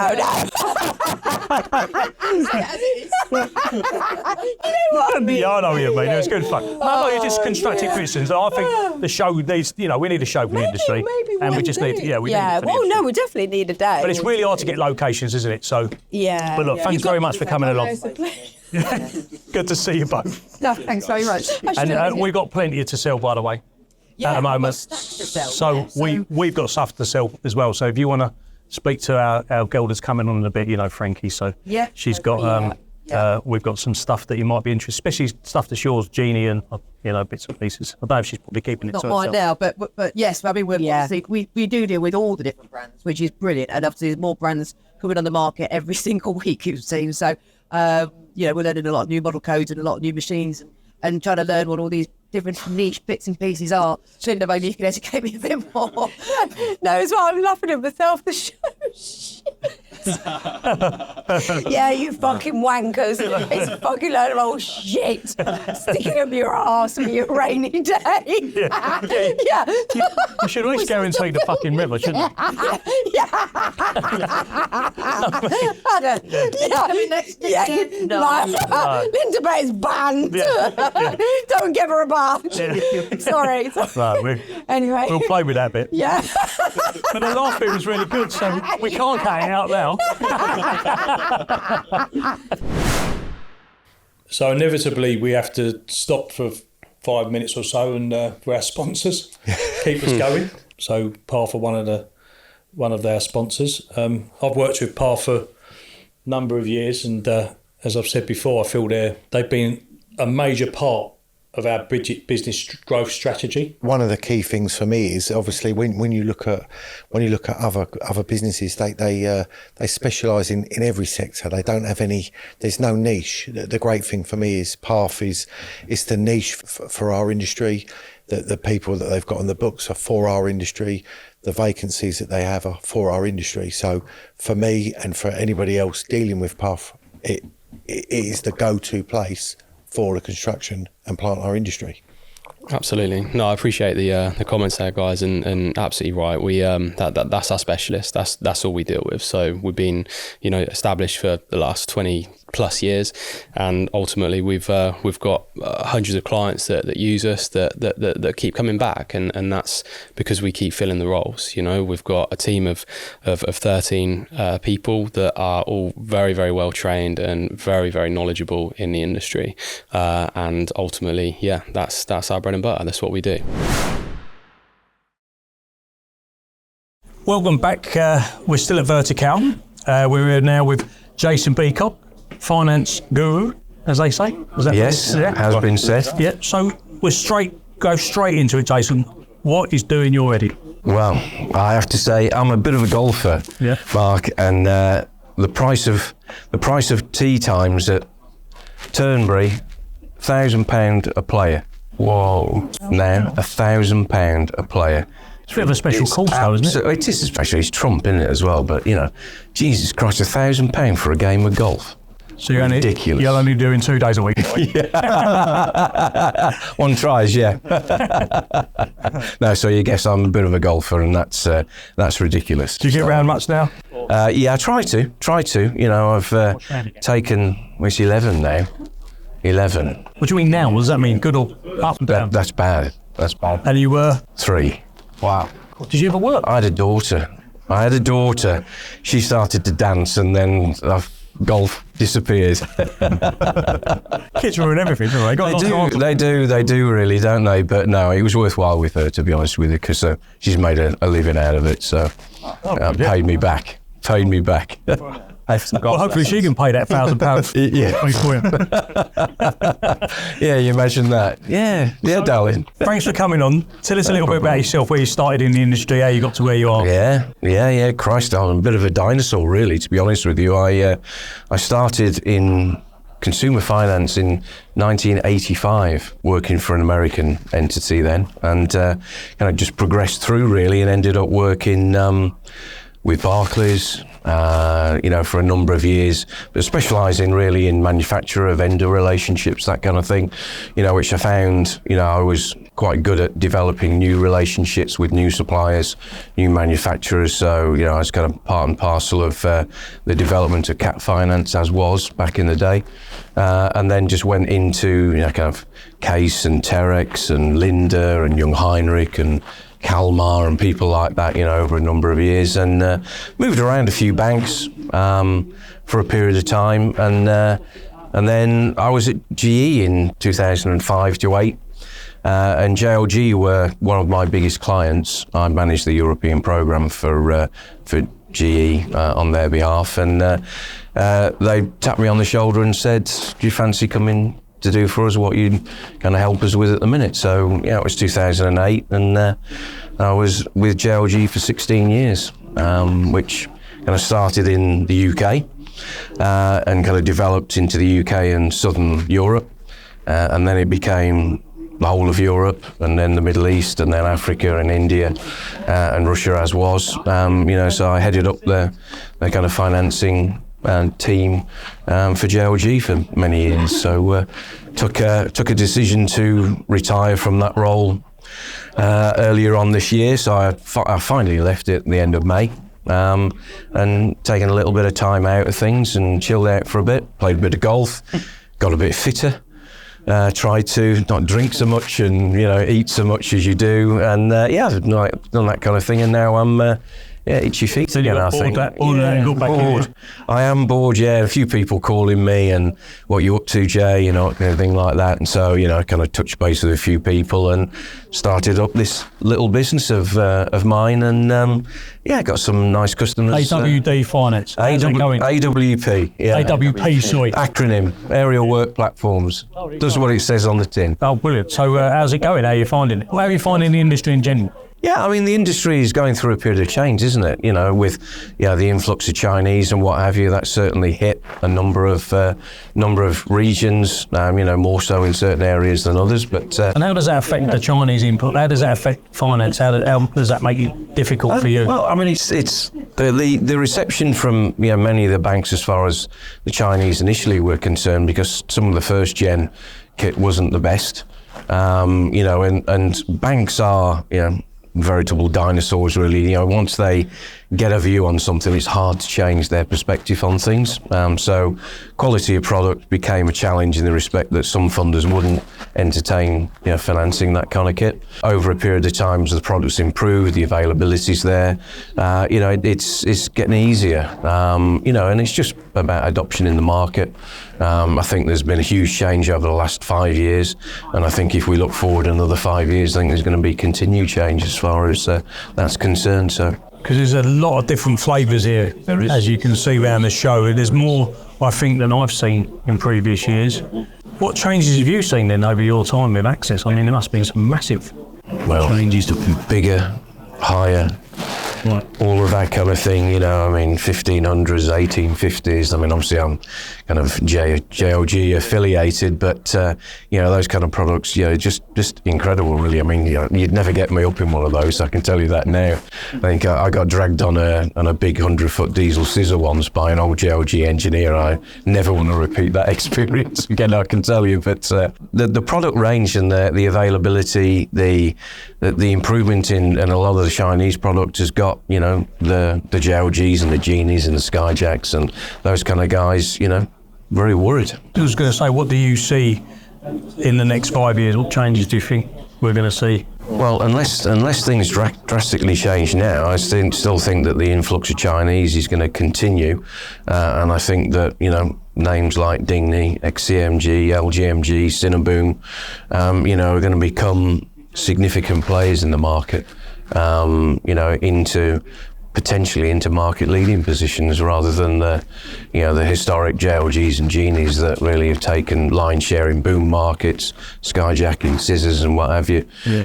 Yeah, I know what you mean. It was good fun. No, you're just constructive criticisms. I think the show needs, you know, we need a show for the industry, and we just need, we need it for the industry. We definitely need a day. But it's really hard to get locations, isn't it? So, yeah. But look, thanks very much for coming along. Good to see you both. No, thanks very much. And we've got plenty to sell, by the way, at the moment. So we've got stuff to sell as well. So if you want to speak to our girl that's coming on in a bit, you know, Frankie. So she's got. We've got some stuff that you might be interested, especially stuff that's yours, Jeannie, and you know, bits and pieces. I don't know if she's probably keeping it Not to mine herself. now, but yes, I mean, obviously, we do deal with all the different brands, which is brilliant. And obviously, there's more brands coming on the market every single week, it seems. So, you know, we're learning a lot of new model codes and a lot of new machines and trying to learn what all these different niche bits and pieces are. Linda, maybe you can educate me a bit more. No, it's why I'm laughing at myself. The show. Yeah, you fucking wankers. It's a fucking load of old shit. Sticking up your arse on your rainy day. Yeah. You should at least go and see the fucking river, shouldn't you? Linda Bay's banned. Don't give her a bath. Sorry. No, Anyway. we'll play with that bit. Yeah. But the last bit was really good, so we can't cut it out now. So inevitably we have to stop for 5 minutes or so and for our sponsors keep us going. So PAR for one of their sponsors. I've worked with PAR for a number of years, and as I've said before, I feel they've been a major part of our business growth strategy. One of the key things for me is obviously when you look at other businesses, they specialise in every sector. They don't have any. There's no niche. The great thing for me is PARF is the niche for our industry. The people that they've got on the books are for our industry. The vacancies that they have are for our industry. So for me and for anybody else dealing with PARF, it is the go-to place for the construction and plant hire industry. Absolutely. No, I appreciate the comments there, guys, and absolutely right. We that's our specialist. That's all we deal with. So we've been, you know, established for the last 20 plus years, and ultimately we've got hundreds of clients that use us that keep coming back, and that's because we keep filling the roles. You know, we've got a team of 13 people that are all very, very well trained and very, very knowledgeable in the industry, and ultimately, that's our bread and butter. That's what we do. Welcome back. We're still at Vertikal. We're here now with Jason Beacock, finance guru, as they say. Was that Yes, has been said. Yeah. So we'll go straight into it, Jason. What is doing your head? Well, I have to say I'm a bit of a golfer, Mark, and the price of tee times at Turnberry, £1,000 a player. Whoa! Now £1,000 a player. It's a bit of a special course, though, isn't it? It is especially. It's Trump, isn't it, as well? But you know, Jesus Christ, £1,000 for a game of golf. So you're ridiculous. You're only doing 2 days a week. One tries, yeah. No, so you guess I'm a bit of a golfer, and that's ridiculous. Do you get round much now? Yeah, I try to. You know, I've taken, it's 11 now. 11. What do you mean now? What does that mean? Good or up and down? That's bad. And you were? 3. Wow. Did you ever work? I had a daughter. She started to dance, and then golf disappears. Kids ruin everything, don't they? They do really, don't they? But no, it was worthwhile with her, to be honest with you, because she's made a living out of it, so paid me back. Well, hopefully she can pay that £1,000. Yeah, you imagine that. Yeah, darling. Thanks for coming on. Tell us a little bit about yourself, where you started in the industry, how you got to where you are. Yeah. Christ, I'm a bit of a dinosaur, really, to be honest with you. I started in consumer finance in 1985, working for an American entity then, and kind of just progressed through, really, and ended up working with Barclays, for a number of years, but specialising really in manufacturer, vendor relationships, that kind of thing, which I found, I was quite good at developing new relationships with new suppliers, new manufacturers. So, I was kind of part and parcel of the development of Cat Finance, as was back in the day. And then just went into, kind of Case and Terex and Linda and Young Heinrich and Kalmar and people like that, over a number of years, and moved around a few banks for a period of time, and then I was at GE in 2005 to 8, and JLG were one of my biggest clients. I managed the European program for GE on their behalf, and they tapped me on the shoulder and said, "Do you fancy coming to do for us what you kind of help us with at the minute?" So it was 2008, and I was with JLG for 16 years, which kind of started in the UK and kind of developed into the UK and Southern Europe, and then it became the whole of Europe, and then the Middle East, and then Africa and India and Russia, as was. So I headed up the kind of financing team for JLG for many years. So took a decision to retire from that role earlier on this year. So I finally left it at the end of May, and taken a little bit of time out of things and chilled out for a bit. Played a bit of golf, got a bit fitter. Tried to not drink so much and eat so much as you do, and I've done that kind of thing, and now I'm itchy feet again, I think. Bored. I am bored, yeah. A few people calling me and what you up to, Jay, anything like that. And so, I kind of touched base with a few people and started up this little business of mine, and got some nice customers. AWD Finance. AWP. Yeah. AWP, sorry. Acronym, Aerial Work Platforms. Does what it says on the tin. Oh, brilliant. So how's it going? How are you finding it? How are you finding the industry in general? Yeah, I mean, the industry is going through a period of change, isn't it? With the influx of Chinese and what have you. That certainly hit a number of regions. More so in certain areas than others. But and how does that affect the Chinese input? How does that affect finance? How does that make it difficult for you? Well, I mean, it's the reception from many of the banks as far as the Chinese initially were concerned, because some of the first gen kit wasn't the best. And banks are veritable dinosaurs, really. Once they get a view on something, it's hard to change their perspective on things. So quality of product became a challenge in the respect that some funders wouldn't entertain financing that kind of kit. Over a period of time, as the product's improved, the availability's there, it's getting easier, and it's just about adoption in the market. I think there's been a huge change over the last 5 years, and I think if we look forward another 5 years, I think there's going to be continued change as far as that's concerned. So, because there's a lot of different flavours here, as you can see around the show. There's more, I think, than I've seen in previous years. What changes have you seen then over your time with Access? I mean, there must have been some massive changes. Bigger, higher, all of that kind of thing, 1500s, 1850s. I mean, obviously I'm kind of JLG affiliated, but, those kind of products, just incredible, really. I mean, you'd never get me up in one of those, I can tell you that now. I think I got dragged on a big 100-foot diesel scissor once by an old JLG engineer. I never want to repeat that experience again, I can tell you. But the product range and the availability, the improvement in a lot of the Chinese product has got, the JLGs and the Genies and the Skyjacks and those kind of guys, very worried. I was going to say, what do you see in the next 5 years? What changes do you think we're going to see? Well, unless things drastically change now, I still think that the influx of Chinese is going to continue, and I think that names like Dingney, XCMG, LGMG, Cinnabon, are going to become significant players in the market. Into potentially into market leading positions rather than the historic JLGs and Genies that really have taken line share in boom markets, skyjacking, scissors and what have you. Yeah.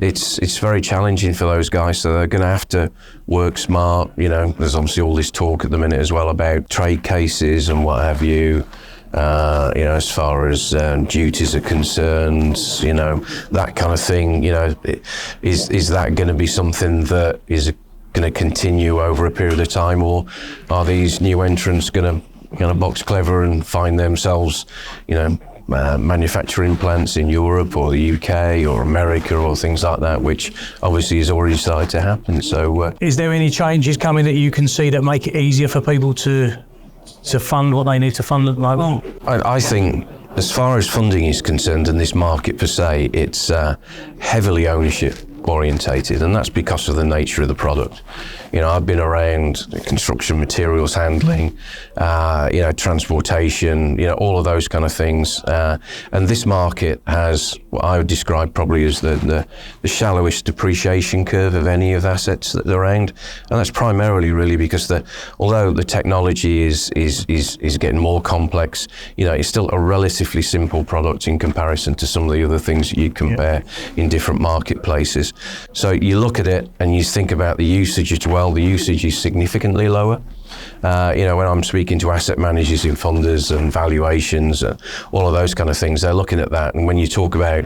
It's very challenging for those guys, so they're going to have to work smart. There's obviously all this talk at the minute as well about trade cases and what have you. As far as duties are concerned, that kind of thing. Is that going to be something that is going to continue over a period of time, or are these new entrants going to box clever and find themselves, manufacturing plants in Europe or the UK or America or things like that, which obviously has already started to happen. So, is there any changes coming that you can see that make it easier for people to fund what they need to fund at the moment? I think, as far as funding is concerned in this market per se, it's heavily ownership orientated, and that's because of the nature of the product. I've been around construction materials handling, transportation, all of those kind of things. And this market has what I would describe probably as the shallowest depreciation curve of any of the assets that are around. And that's primarily really because although the technology is getting more complex, it's still a relatively simple product in comparison to some of the other things that you compare in different marketplaces. So you look at it and you think about the usage as well. The usage is significantly lower. When I'm speaking to asset managers in funders and valuations, all of those kind of things, they're looking at that. And when you talk about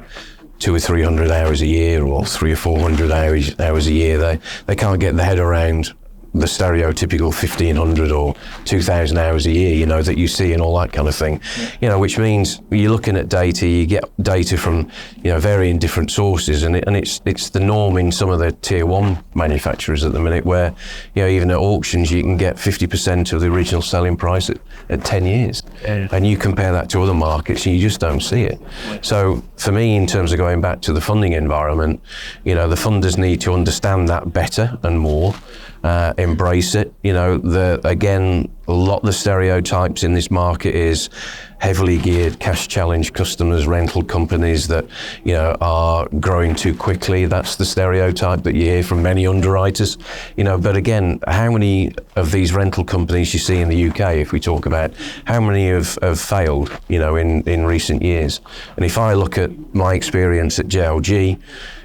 200 or 300 hours a year or 300 or 400 hours a year, they can't get their head around the stereotypical 1,500 or 2,000 hours a year, that you see and all that kind of thing, which means you're looking at data, you get data from, varying different sources, and it's the norm in some of the tier one manufacturers at the minute where, even at auctions you can get 50% of the original selling price at 10 years. Yeah. And you compare that to other markets and you just don't see it. So for me, in terms of going back to the funding environment, the funders need to understand that better and more. Embrace it. Again, a lot of the stereotypes in this market is heavily geared cash challenged customers, rental companies that, are growing too quickly. That's the stereotype that you hear from many underwriters. But again, how many of these rental companies you see in the UK, if we talk about how many have failed, in recent years? And if I look at my experience at JLG,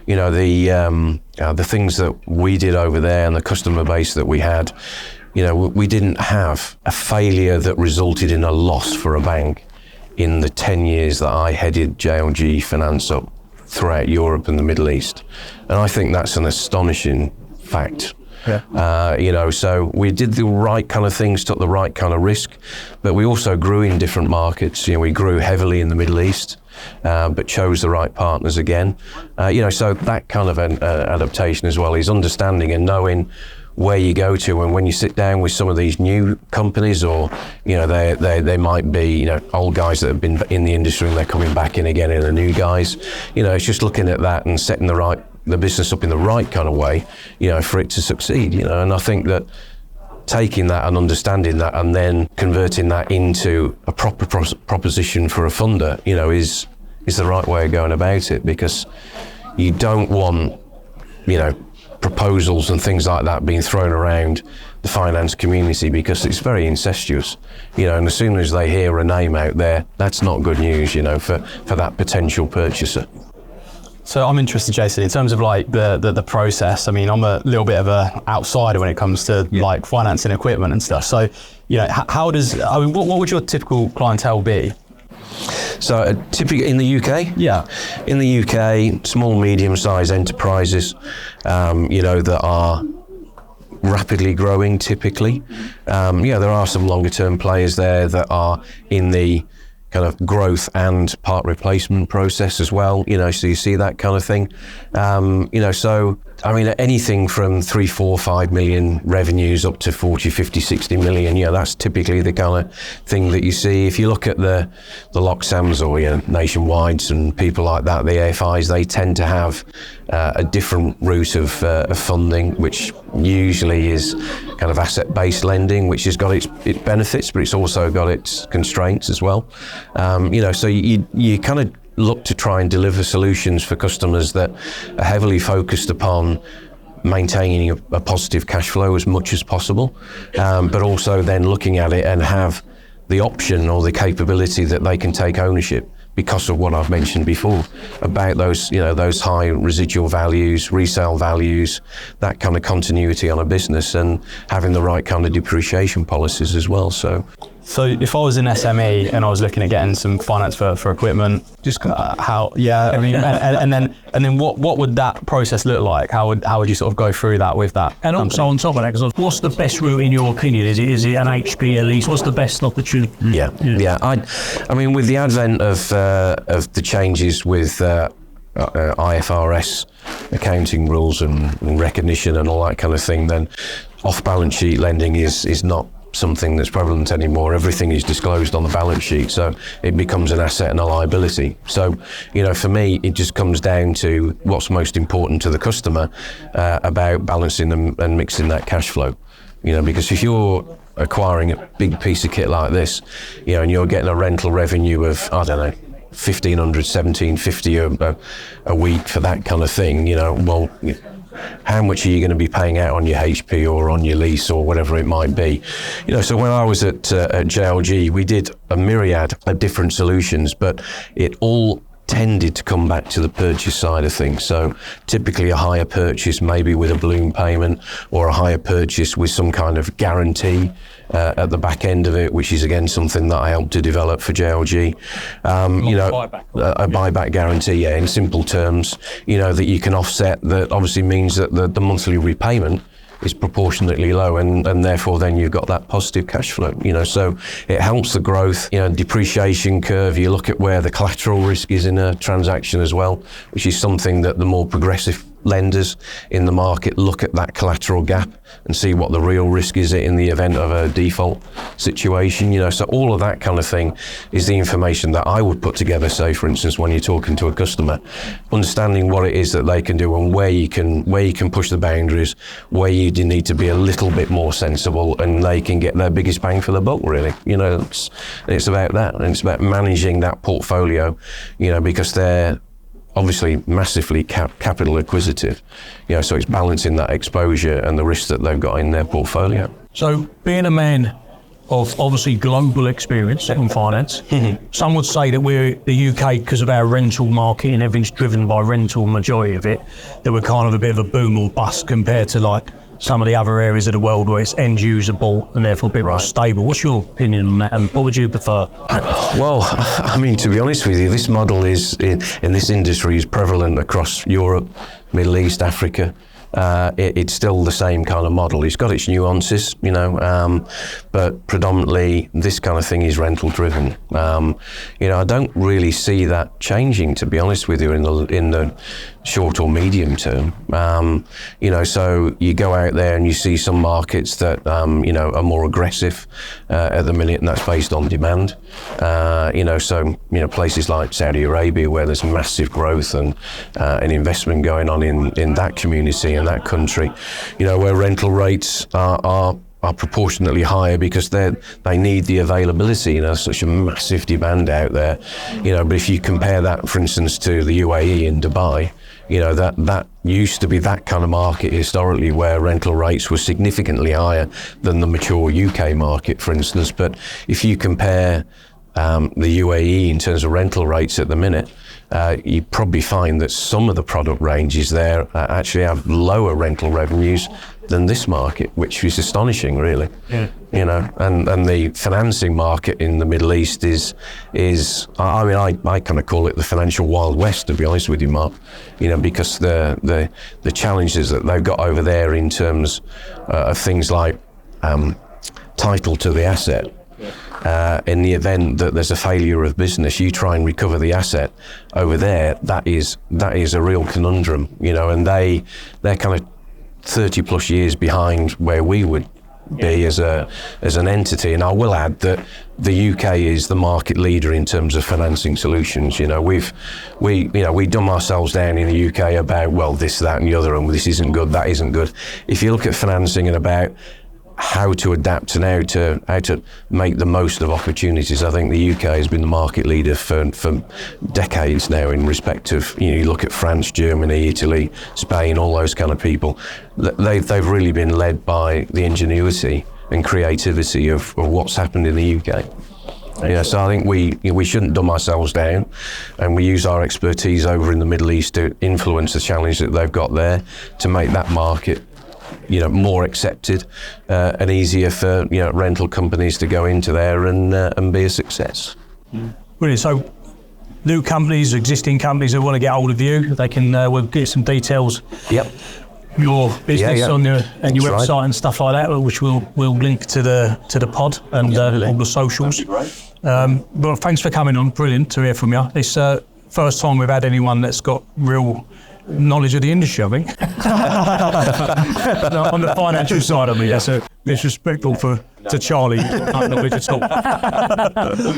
the things that we did over there and the customer base that we had, we didn't have a failure that resulted in a loss for a bank in the 10 years that I headed JLG Finance up throughout Europe and the Middle East. And I think that's an astonishing fact. Yeah. So we did the right kind of things, took the right kind of risk, but we also grew in different markets. We grew heavily in the Middle East, but chose the right partners again. So that kind of an adaptation as well is understanding and knowing where you go to, and when you sit down with some of these new companies, or they might be old guys that have been in the industry and they're coming back in again, and the new guys, it's just looking at that and setting the business up in the right kind of way, for it to succeed. And I think that taking that and understanding that and then converting that into a proper proposition for a funder, is the right way of going about it, because you don't want, proposals and things like that being thrown around the finance community, because it's very incestuous, and as soon as they hear a name out there, that's not good news, for that potential purchaser. So I'm interested, Jason, in terms of like the process. I mean, I'm a little bit of a outsider when it comes to like financing equipment and stuff. So, what would your typical clientele be? So typically in the UK? Yeah. In the UK, small, medium-sized enterprises, that are rapidly growing typically. There are some longer-term players there that are in the kind of growth and part replacement process as well, so you see that kind of thing. Anything from 3, 4, 5 million revenues up to 40, 50, 60 million, that's typically the kind of thing that you see. If you look at the Locksams or Nationwides and people like that, the AFIs, they tend to have a different route of funding, which usually is kind of asset-based lending, which has got its benefits, but it's also got its constraints as well. So you kind of look to try and deliver solutions for customers that are heavily focused upon maintaining a positive cash flow as much as possible, but also then looking at it and have the option or the capability that they can take ownership because of what I've mentioned before about those, those high residual values, resale values, that kind of continuity on a business, and having the right kind of depreciation policies as well. So if I was an SME and I was looking at getting some finance for equipment, just and then what would that process look like? How would you sort of go through that with that? And also on top of that, because what's the best route in your opinion? Is it an HP lease? What's the best opportunity? Yeah. I mean, with the advent of the changes with IFRS accounting rules and recognition and all that kind of thing, then off-balance sheet lending is not something that's prevalent anymore. Everything is disclosed on the balance sheet, so it becomes an asset and a liability. So, for me, it just comes down to what's most important to the customer about balancing them and mixing that cash flow. Because if you're acquiring a big piece of kit like this, and you're getting a rental revenue of, I don't know, $1,500, $1,750 a week for that kind of thing, how much are you going to be paying out on your HP or on your lease or whatever it might be? So when I was at JLG, we did a myriad of different solutions, but it all tended to come back to the purchase side of things. So typically a hire purchase, maybe with a balloon payment, or a hire purchase with some kind of guarantee at the back end of it, which is again something that I helped to develop for JLG. A buyback guarantee, in simple terms, that you can offset, that obviously means that the monthly repayment is proportionately low, and therefore then you've got that positive cash flow, so it helps the growth. Depreciation curve, you look at where the collateral risk is in a transaction as well, which is something that the more progressive lenders in the market look at, that collateral gap, and see what the real risk is in the event of a default situation. So all of that kind of thing is the information that I would put together, say for instance when you're talking to a customer, understanding what it is that they can do and where you can push the boundaries, where you need to be a little bit more sensible, and they can get their biggest bang for the buck, really. It's about that, and it's about managing that portfolio, because they're obviously massively capital acquisitive, so it's balancing that exposure and the risk that they've got in their portfolio. So being a man of obviously global experience in finance, some would say that we're the UK, because of our rental market and everything's driven by rental, majority of it, that we're kind of a bit of a boom or bust compared to like some of the other areas of the world where it's end user bought and therefore a bit more stable. What's your opinion on that, and what would you prefer? Well, I mean, to be honest with you, this model is in this industry is prevalent across Europe, Middle East, Africa. It's still the same kind of model. It's got its nuances, but predominantly this kind of thing is rental driven. I don't really see that changing, to be honest with you, in the short or medium term. So you go out there and you see some markets that are more aggressive at the minute, and that's based on demand. Places like Saudi Arabia, where there's massive growth and investment going on in that community and that country, where rental rates are proportionately higher because they need the availability. Such a massive demand out there. But if you compare that, for instance, to the UAE and Dubai, that used to be that kind of market historically, where rental rates were significantly higher than the mature UK market, for instance. But if you compare the UAE in terms of rental rates at the minute, you probably find that some of the product ranges there actually have lower rental revenues than this market, which is astonishing, really. Yeah. And the financing market in the Middle East is I kind of call it the financial Wild West, to be honest with you, Mark. Because the challenges that they've got over there in terms of things like title to the asset. In the event that there's a failure of business, you try and recover the asset. Over there, that is a real conundrum, and they're kind of 30 plus years behind where we would be as an entity. And I will add that the UK is the market leader in terms of financing solutions. We dumb ourselves down in the UK about, well, this, that and the other, and this isn't good, that isn't good. If you look at financing and about how to adapt and how to make the most of opportunities. I think the UK has been the market leader for decades now in respect of, you look at France, Germany, Italy, Spain, all those kind of people. They've really been led by the ingenuity and creativity of what's happened in the UK. So I think we shouldn't dumb ourselves down, and we use our expertise over in the Middle East to influence the challenge that they've got there to make that market more accepted and easier for rental companies to go into there and be a success. Brilliant. So new companies, existing companies who want to get hold of you, they can we'll get some details. Yep. Your business on your website right. and stuff like that, which we'll link to the pod and all the socials. But thanks for coming on. Brilliant to hear from you. It's first time we've had anyone that's got real knowledge of the industry, I think. On the financial side of me, yeah. So disrespectful to Charlie, not knowledge at all.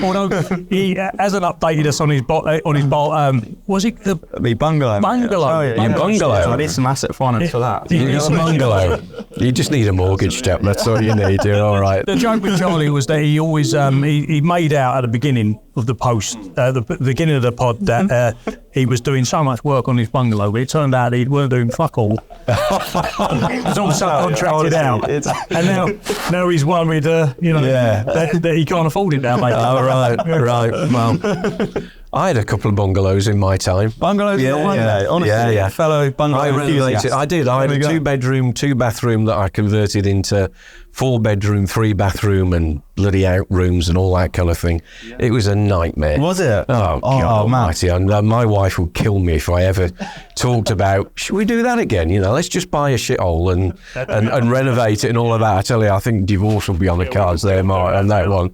Although he hasn't updated us on his was it the bungalow? Bungalow. Oh, yeah. Your bungalow. I need some asset finance for that. You need a bungalow. You just need a mortgage, chap. That's all you need. You're all right. The joke with Charlie was that he always he made out at the beginning of the post, the beginning of the pod, that he was doing so much work on his bungalow, but it turned out he weren't doing fuck all. It was all subcontracted out, and now he's one with that he can't afford it now, mate. Oh, right. Well, I had a couple of bungalows in my time. Bungalows? Honestly, fellow bungalow enthusiast. I did. I had a 2-bedroom, 2-bathroom that I converted into 4-bedroom, 3-bathroom and bloody out rooms and all that kind of thing. It was a nightmare. Was it? Oh, God almighty. And my wife would kill me if I ever talked about, should we do that again? Let's just buy a shithole and renovate it and all of that. I tell you, I think divorce will be on the cards there, Mark, and that one.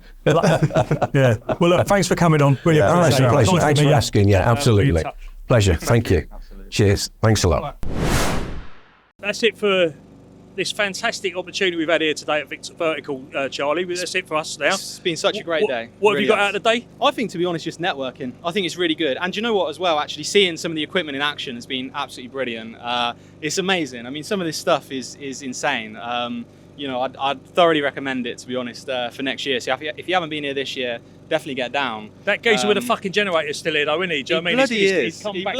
Yeah. Well, look, thanks for coming on. Really appreciate it. Pleasure. Thanks for asking. Yeah, absolutely. Pleasure. Thank you. Cheers. Thanks a lot. That's it for this fantastic opportunity we've had here today at Vertikal, Charlie. That's it for us now. It's been such a great day. What have you got out of the day? I think, to be honest, just networking. I think it's really good. And do you know what as well? Actually seeing some of the equipment in action has been absolutely brilliant. It's amazing. I mean, some of this stuff is insane. I'd thoroughly recommend it, to be honest, for next year. So if you haven't been here this year, definitely get down. That geezer with the fucking generator's still here, though, isn't he? Do you know what I mean? He's come back.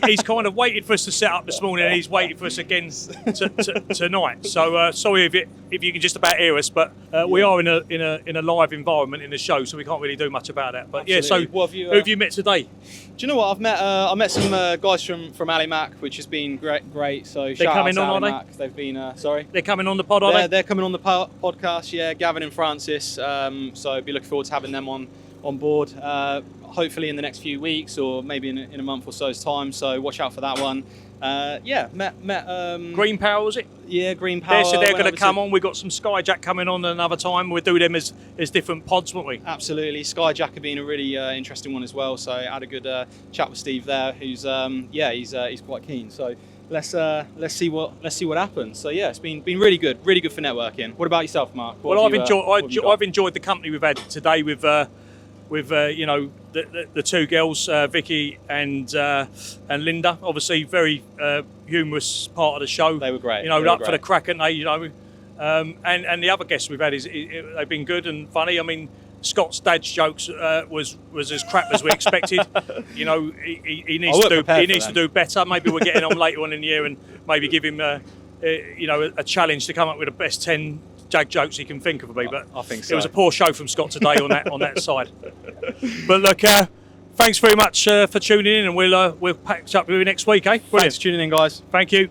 He's kind of waited for us to set up this morning, and he's waited for us again tonight. So sorry if you can just about hear us, but we are in a live environment in the show, so we can't really do much about that. But absolutely. Yeah, so who have you met today? Do you know what? I met some guys from Ali Mac, which has been great. So they're coming on, Ali are they? Mac. They've been sorry. They're coming on the pod, are they? They're coming on the podcast. Yeah, Gavin and Francis. So I'd be looking forward to having them on board. Hopefully in the next few weeks, or maybe in a month or so's time. So watch out for that one. Met Green Power, was it? Yeah, Green Power. They said they're going to come on. We've got some Skyjack coming on another time. We'll do them as different pods, won't we? Absolutely. Skyjack have been a really interesting one as well. So I had a good chat with Steve there, who's he's quite keen. So let's see what happens. So yeah, it's been really good for networking. What about yourself, Mark? I've enjoyed the company we've had today with the two girls, Vicki and Linda. Obviously, very humorous part of the show. They were great. For the crack, and and the other guests we've had they've been good and funny. I mean, Scott's dad's jokes was as crap as we expected. He needs to do better. Maybe we'll get him on later on in the year and maybe give him a challenge to come up with the best 10 jag jokes he can think of me. But I think so. It was a poor show from Scott today on that side. But look, thanks very much for tuning in, and we'll patch up with you next week, eh? Brilliant. Thanks for tuning in, guys. Thank you.